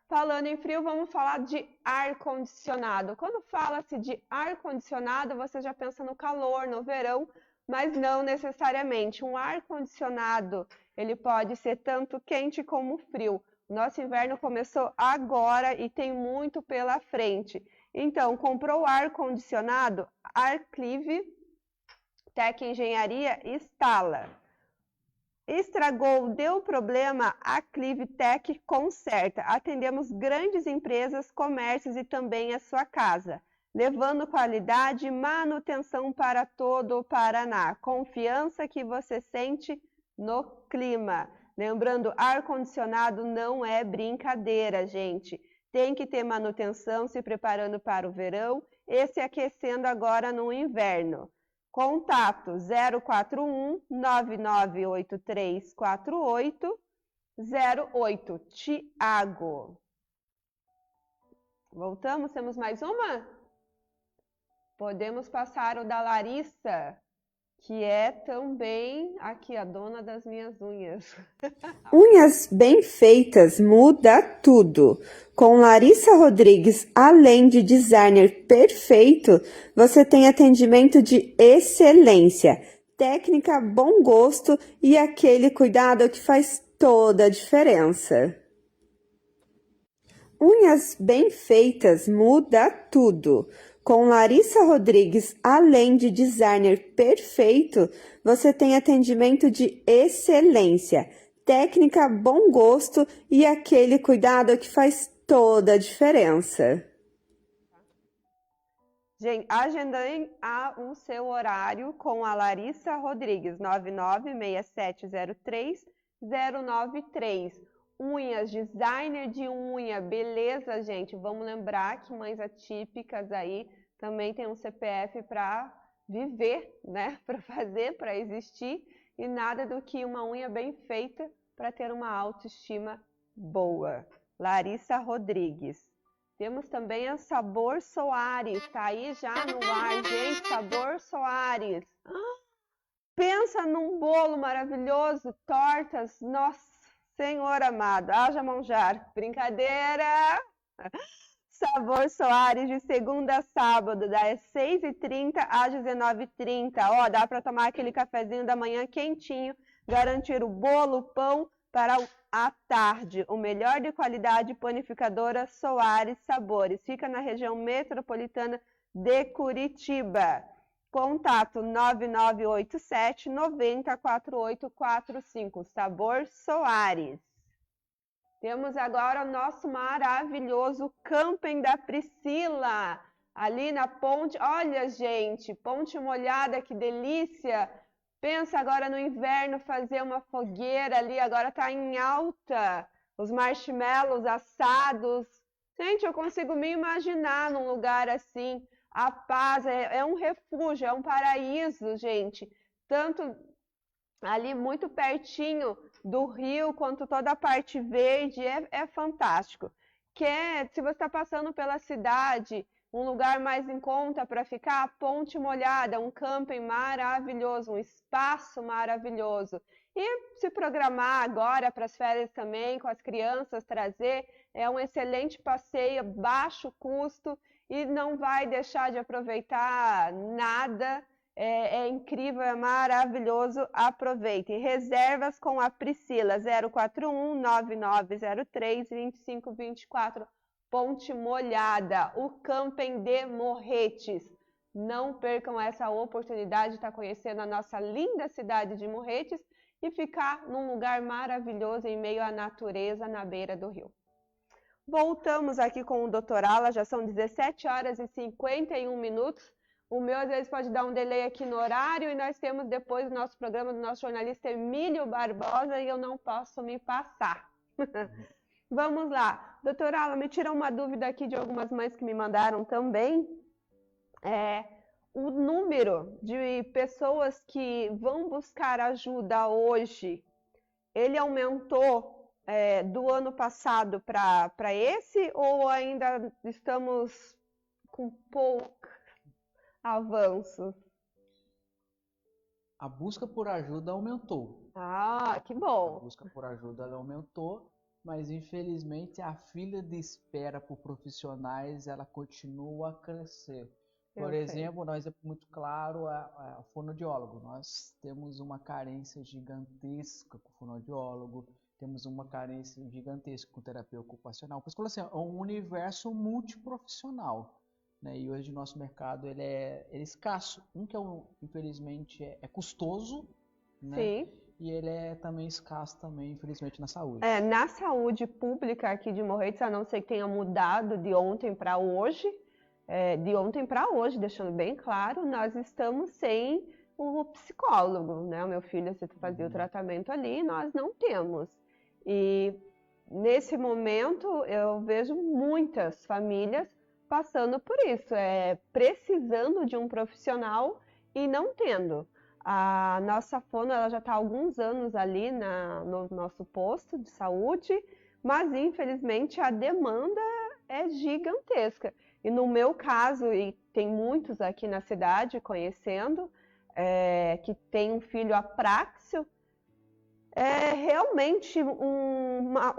Falando em frio, vamos falar de ar-condicionado. Quando fala-se de ar-condicionado, você já pensa no calor, no verão, mas não necessariamente. Um ar-condicionado, ele pode ser tanto quente como frio. Nosso inverno começou agora e tem muito pela frente. Então, comprou ar-condicionado? Arclive Tec Engenharia instala. Estragou, deu problema, a Clivetec conserta. Atendemos grandes empresas, comércios e também a sua casa, levando qualidade e manutenção para todo o Paraná. Confiança que você sente no clima. Lembrando, ar-condicionado não é brincadeira, gente. Tem que ter manutenção, se preparando para o verão e se aquecendo agora no inverno. Contato 041 9983 4808. Tiago. Voltamos, temos mais uma? Podemos passar o da Larissa, que é também aqui a dona das minhas unhas. Unhas bem feitas muda tudo. Com Larissa Rodrigues, além de designer perfeito, você tem atendimento de excelência, técnica, bom gosto e aquele cuidado que faz toda a diferença. Unhas bem feitas muda tudo. Com Larissa Rodrigues, além de designer perfeito, você tem atendimento de excelência, técnica, bom gosto e aquele cuidado que faz toda a diferença. Gente, agendem o seu horário com a Larissa Rodrigues, 996703-093. Unhas, designer de unha, beleza, gente? Vamos lembrar que mães atípicas aí também tem um CPF para viver, né? Para fazer, para existir. E nada do que uma unha bem feita para ter uma autoestima boa. Larissa Rodrigues. Temos também a Sabor Soares, tá aí já no ar, gente, Sabor Soares. Pensa num bolo maravilhoso, tortas, nossa, Senhor amado, haja manjar, brincadeira. Sabor Soares, de segunda a sábado, das 6h30 às 19h30. Ó, dá para tomar aquele cafezinho da manhã quentinho, garantir o bolo, o pão para a tarde. O melhor de qualidade, panificadora Soares Sabores. Fica na região metropolitana de Curitiba. Contato 9987 904845. Sabor Soares. Temos agora o nosso maravilhoso Camping da Priscila, ali na ponte. Olha, gente, ponte molhada, que delícia! Pensa agora no inverno fazer uma fogueira ali, agora tá em alta, os marshmallows assados. Gente, eu consigo me imaginar num lugar assim. A paz é um refúgio, é um paraíso, gente. Tanto ali muito pertinho do rio, quanto toda a parte verde, é fantástico. Se você está passando pela cidade, um lugar mais em conta para ficar, Ponte Molhada, um camping maravilhoso, um espaço maravilhoso. E se programar agora para as férias também, com as crianças, trazer, é um excelente passeio, baixo custo, e não vai deixar de aproveitar nada. É incrível, é maravilhoso, aproveite. Reservas com a Priscila, 041 9903 2524, Ponte Molhada, o Camping de Morretes. Não percam essa oportunidade de estar conhecendo a nossa linda cidade de Morretes e ficar num lugar maravilhoso em meio à natureza, na beira do rio. Voltamos aqui com o Dr. Ala, já são 17h51. O meu, às vezes, pode dar um delay aqui no horário, e nós temos depois o nosso programa do nosso jornalista Emílio Barbosa, e eu não posso me passar. Vamos lá. Doutora Ala, me tira uma dúvida aqui de algumas mães que me mandaram também. o número de pessoas que vão buscar ajuda hoje, ele aumentou do ano passado para esse, ou ainda estamos com poucos avanços? A busca por ajuda aumentou. Ah, que A bom. busca por ajuda ela aumentou, mas infelizmente a fila de espera por profissionais ela continua a crescer. Eu Por sei. exemplo, um exemplo muito claro é o fonoaudiólogo. Nós temos uma carência gigantesca com o fonoaudiólogo, temos uma carência gigantesca com terapia ocupacional. Por isso que eu falo assim, é um universo multiprofissional, né? E hoje o nosso mercado ele é escasso. Que infelizmente é custoso, né? Sim. E ele é também escasso também, infelizmente, na saúde. Na saúde pública aqui de Morretes, a não ser que tenha mudado de ontem para hoje, deixando bem claro, nós estamos sem o psicólogo, né? O meu filho, você fazia o tratamento ali, nós não temos. E nesse momento eu vejo muitas famílias passando por isso, precisando de um profissional e não tendo. A nossa fono ela já está há alguns anos ali no nosso posto de saúde, mas infelizmente a demanda é gigantesca. E no meu caso, e tem muitos aqui na cidade conhecendo, que tem um filho apráxio, realmente uma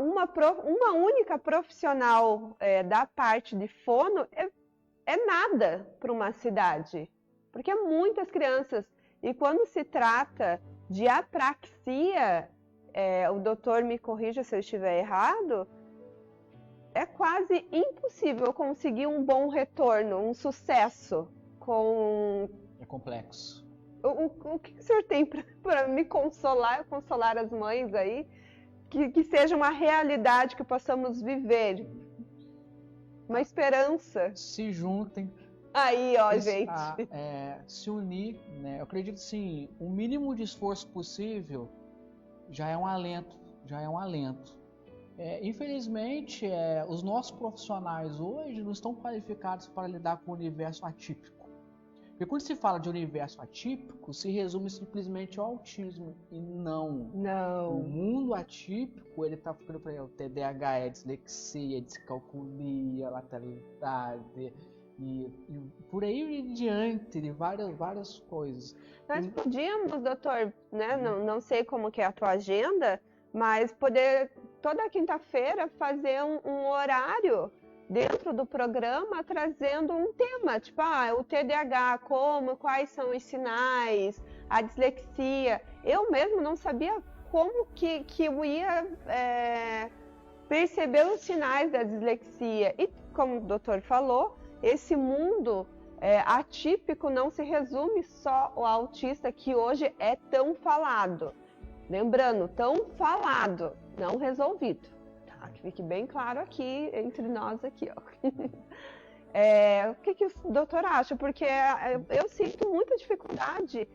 única profissional da parte de fono é nada para uma cidade, porque é muitas crianças. E quando se trata de apraxia, o doutor me corrija se eu estiver errado, é quase impossível conseguir um bom retorno, um sucesso com... É complexo. O que o senhor tem para me consolar as mães aí, que seja uma realidade que possamos viver, uma esperança? Se juntem. Aí, ó, gente. Se unir, né? Eu acredito sim, o mínimo de esforço possível já é um alento, Infelizmente, os nossos profissionais hoje não estão qualificados para lidar com o universo atípico. Porque quando se fala de universo atípico, se resume simplesmente ao autismo. E não. Não. O mundo atípico, ele está ficando para o TDAH, dislexia, descalculia, lateralidade e por aí em diante, de várias coisas. Nós podíamos, doutor, né? Não sei como que é a tua agenda, mas poder toda quinta-feira fazer um horário dentro do programa trazendo um tema, tipo, o TDAH, quais são os sinais, a dislexia. Eu mesmo não sabia como que eu ia perceber os sinais da dislexia. E como o doutor falou, esse mundo atípico não se resume só ao autista, que hoje é tão falado. Lembrando, tão falado, não resolvido. Tá? Que fique bem claro aqui, entre nós aqui, ó. O que o doutor acha? Porque eu sinto muita dificuldade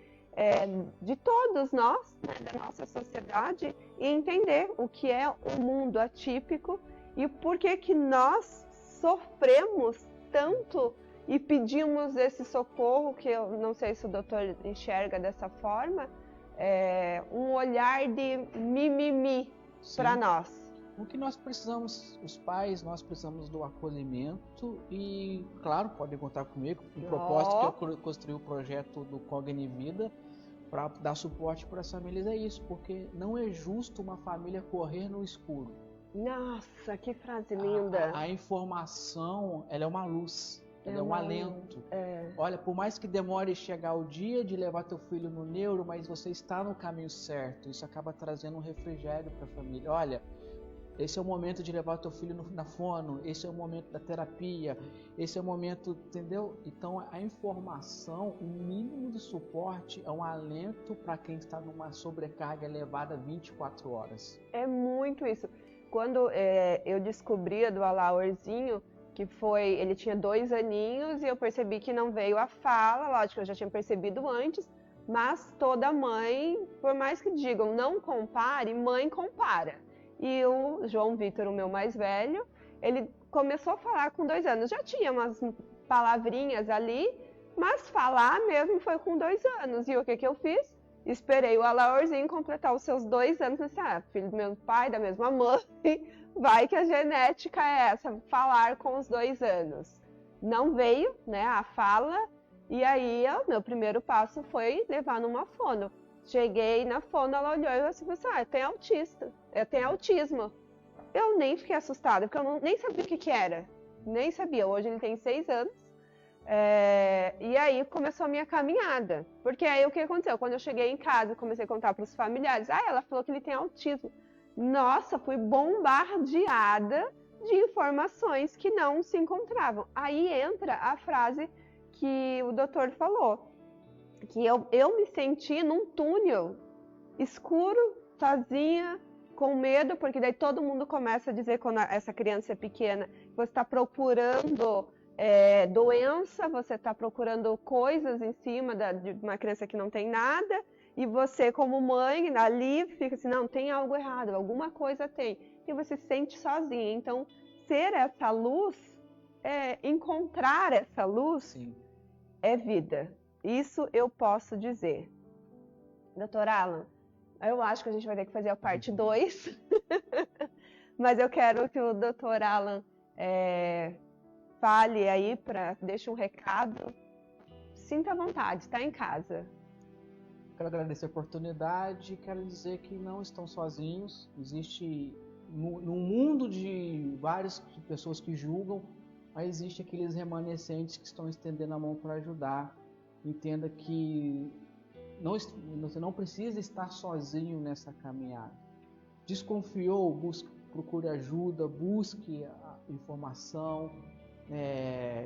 de todos nós, né, da nossa sociedade, em entender o que é o mundo atípico e por que nós sofremos tanto e pedimos esse socorro, que eu não sei se o doutor enxerga dessa forma, um olhar de mimimi para nós. O que nós precisamos, os pais, nós precisamos do acolhimento e, claro, podem contar comigo. O propósito que eu construí o projeto do Cognivida para dar suporte para as famílias é isso, porque não é justo uma família correr no escuro. Nossa, que frase linda! A informação, ela é uma luz. Ela é um alento. Olha, por mais que demore chegar o dia de levar teu filho no neuro, mas você está no caminho certo. Isso acaba trazendo um refrigério para a família. Olha, esse é o momento de levar teu filho na fono, esse é o momento da terapia, esse é o momento, entendeu? Então a informação, o mínimo de suporte é um alento para quem está numa sobrecarga elevada 24 horas. É muito isso. Quando eu descobri a do Alaorzinho, que ele tinha 2 aninhos e eu percebi que não veio a fala, lógico, eu já tinha percebido antes, mas toda mãe, por mais que digam não compare, mãe compara. E o João Vitor, o meu mais velho, ele começou a falar com 2 anos, já tinha umas palavrinhas ali, Mas falar mesmo foi com 2 anos. E o que eu fiz? Esperei o Alaorzinho completar os seus 2 anos. Pensei, filho do meu pai, da mesma mãe, vai que a genética é essa, falar com os 2 anos. Não veio, né, a fala, e aí meu primeiro passo foi levar numa fono. Cheguei na fono, ela olhou e disse assim, eu tenho autismo. Eu nem fiquei assustada, porque eu nem sabia o que era. Nem sabia. Hoje ele tem 6 anos. E aí começou a minha caminhada. Porque aí o que aconteceu? Quando eu cheguei em casa, comecei a contar para os familiares. Ela falou que ele tem autismo. Nossa, fui bombardeada de informações que não se encontravam. Aí entra a frase que o doutor falou. Que eu me senti num túnel escuro, sozinha, com medo, porque daí todo mundo começa a dizer, quando essa criança é pequena, que você está procurando doença, você está procurando coisas em cima de uma criança que não tem nada, e você, como mãe, ali fica assim, não, tem algo errado, alguma coisa tem, e você se sente sozinha. Então, ser essa luz, encontrar essa luz, sim, é vida. Isso eu posso dizer. Doutor Alan, eu acho que a gente vai ter que fazer a parte 2, mas eu quero que o doutor Alan fale aí, deixe um recado. Sinta à vontade, está em casa. Quero agradecer a oportunidade, quero dizer que não estão sozinhos. Existe, no mundo de várias pessoas que julgam, mas existe aqueles remanescentes que estão estendendo a mão para ajudar. Entenda que você não precisa estar sozinho nessa caminhada. Desconfiou? Procure ajuda, busque a informação.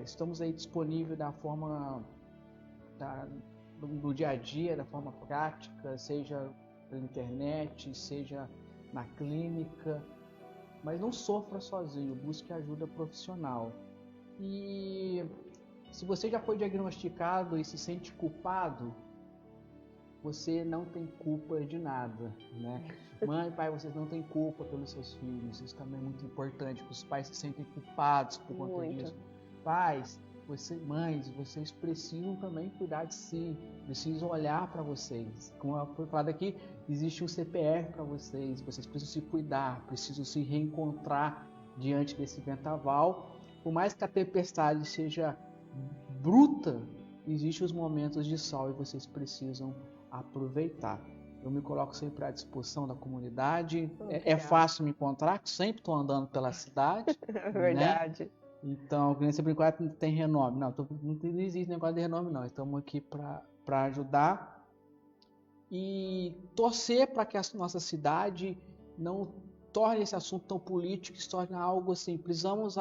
Estamos aí disponíveis da forma do dia a dia, da forma prática, seja pela internet, seja na clínica. Mas não sofra sozinho, busque ajuda profissional. E se você já foi diagnosticado e se sente culpado, você não tem culpa de nada, né? Mãe, pai, vocês não têm culpa pelos seus filhos. Isso também é muito importante, que os pais se sentem culpados por conta disso. Pais, mães, vocês precisam também cuidar de si, precisam olhar para vocês. Como foi falado aqui, existe um CPR para vocês precisam se cuidar, precisam se reencontrar diante desse vendaval. Por mais que a tempestade seja bruta, existem os momentos de sol e vocês precisam aproveitar. Eu me coloco sempre à disposição da comunidade. É fácil me encontrar, que sempre estou andando pela cidade. É verdade. Né? Então, que nem você brincou, não tem renome. Não existe negócio de renome, não. Estamos aqui para ajudar e torcer para que a nossa cidade não torne esse assunto tão político, se torne algo assim. Precisamos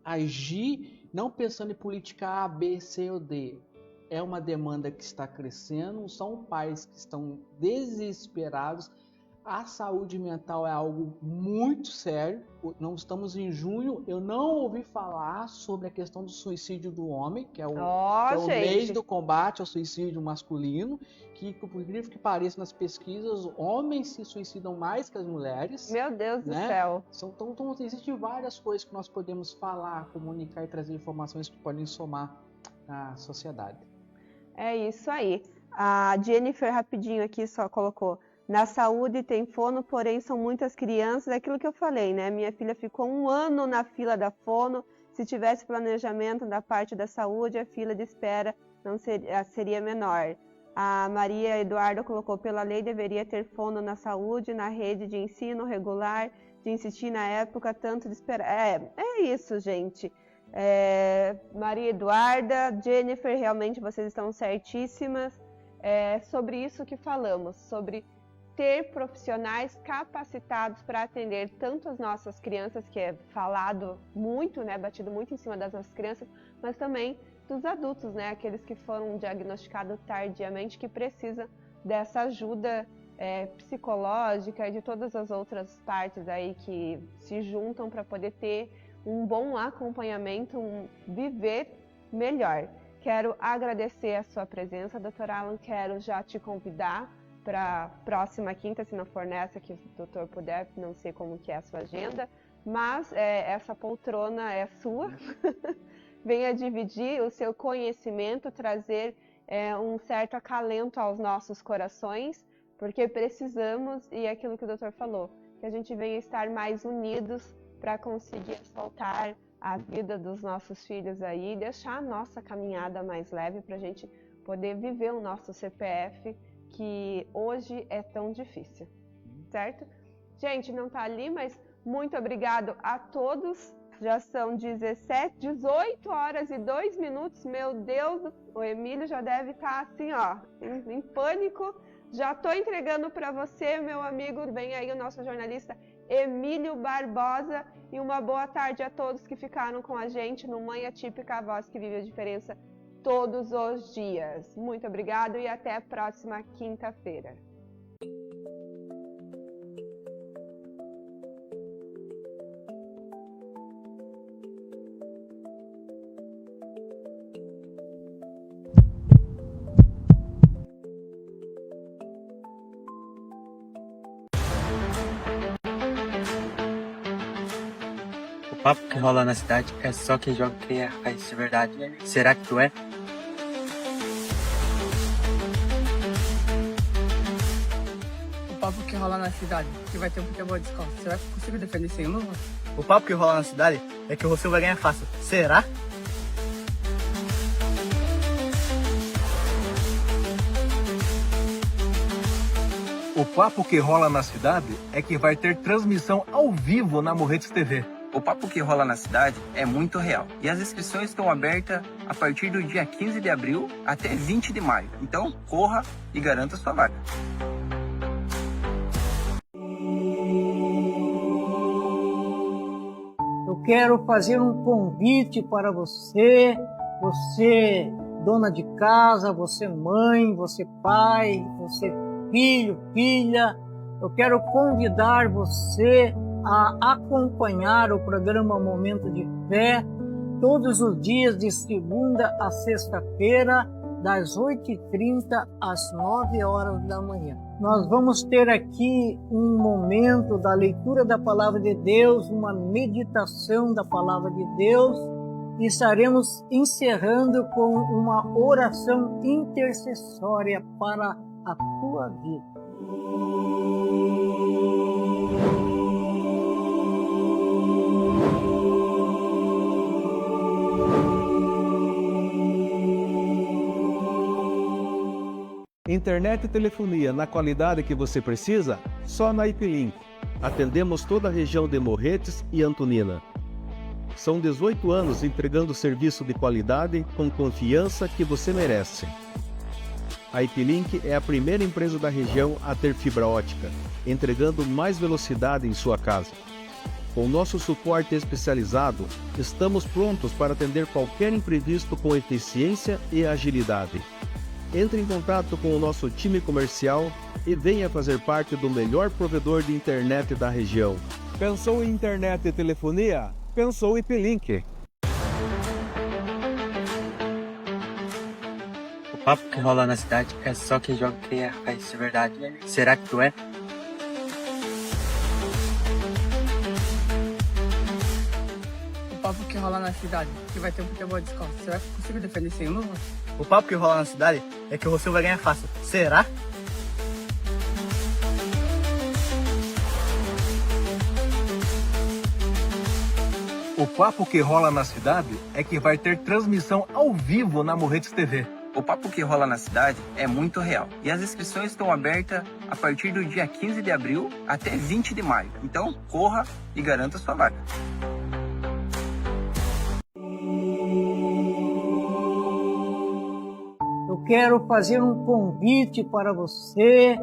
agir não pensando em política A, B, C ou D. É uma demanda que está crescendo, são pais que estão desesperados. A saúde mental é algo muito sério. Não estamos em junho, eu não ouvi falar sobre a questão do suicídio do homem, que é o mês do combate ao suicídio masculino, que, por incrível que pareça, nas pesquisas, homens se suicidam mais que as mulheres. Meu Deus do céu! Então, existem várias coisas que nós podemos falar, comunicar e trazer informações que podem somar na sociedade. É isso aí. A Jennifer, rapidinho aqui, só colocou: na saúde tem fono, porém são muitas crianças. É aquilo que eu falei, né? Minha filha ficou 1 ano na fila da fono. Se tivesse planejamento da parte da saúde, a fila de espera não seria menor. A Maria Eduarda colocou: pela lei deveria ter fono na saúde, na rede de ensino regular, de insistir na época, tanto de esperar. É isso, gente. Maria Eduarda, Jennifer, realmente vocês estão certíssimas. Sobre isso que falamos, sobre ter profissionais capacitados para atender tanto as nossas crianças, que é falado muito, né, batido muito em cima das nossas crianças, mas também dos adultos, né, aqueles que foram diagnosticados tardiamente, que precisam dessa ajuda psicológica e de todas as outras partes aí que se juntam para poder ter um bom acompanhamento, viver melhor. Quero agradecer a sua presença, Dr. Alan, quero já te convidar para a próxima quinta, se não for nessa que o doutor puder, não sei como que é a sua agenda, mas essa poltrona é sua. venha dividir o seu conhecimento, trazer um certo acalento aos nossos corações, porque precisamos, e é aquilo que o doutor falou, que a gente venha estar mais unidos para conseguir asfaltar a vida dos nossos filhos aí, deixar a nossa caminhada mais leve para a gente poder viver o nosso CPF, que hoje é tão difícil, certo? Gente, não tá ali, mas muito obrigado a todos. Já são 18 horas e 2 minutos. Meu Deus, o Emílio já deve estar assim, ó, em pânico. Já estou entregando para você, meu amigo. Vem aí o nosso jornalista Emílio Barbosa. E uma boa tarde a todos que ficaram com a gente no Mãe Atípica, a voz que vive a diferença todos os dias. Muito obrigado e até a próxima quinta-feira. O papo que rola na cidade é só quem joga quem faz de verdade. Será que tu é? O papo que rola na cidade, que vai ter um futebol de escola. Será que eu consigo defender sem luva? O papo que rola na cidade é que o Rossel vai ganhar fácil. Será? O papo que rola na cidade é que vai ter transmissão ao vivo na Morretes TV. O papo que rola na cidade é muito real. E as inscrições estão abertas a partir do dia 15 de abril até 20 de maio. Então, corra e garanta sua vaga. Eu quero fazer um convite para você, dona de casa, você mãe, você pai, você filho, filha. Eu quero convidar você a acompanhar o programa Momento de Fé todos os dias de segunda a sexta-feira, das 8h30 às 9 horas da manhã. Nós vamos ter aqui um momento da leitura da Palavra de Deus, uma meditação da Palavra de Deus, e estaremos encerrando com uma oração intercessória para a tua vida. Internet e telefonia na qualidade que você precisa? Só na IP-Link. Atendemos toda a região de Morretes e Antonina. São 18 anos entregando serviço de qualidade com confiança que você merece. A IP-Link é a primeira empresa da região a ter fibra ótica, entregando mais velocidade em sua casa. Com nosso suporte especializado, estamos prontos para atender qualquer imprevisto com eficiência e agilidade. Entre em contato com o nosso time comercial e venha fazer parte do melhor provedor de internet da região. Pensou em internet e telefonia? Pensou em IP-Link. O papo que rola na cidade é só quem joga quem faz de verdade. Será que tu é? O papo que rola na cidade, que vai ter um futebol de escola. Será que eu consigo defender sem luva? O papo que rola na cidade é que o Rossel vai ganhar fácil. Será? O papo que rola na cidade é que vai ter transmissão ao vivo na Morretes TV. O papo que rola na cidade é muito real. E as inscrições estão abertas a partir do dia 15 de abril até 20 de maio. Então, corra e garanta sua vaga. Eu quero fazer um convite para você,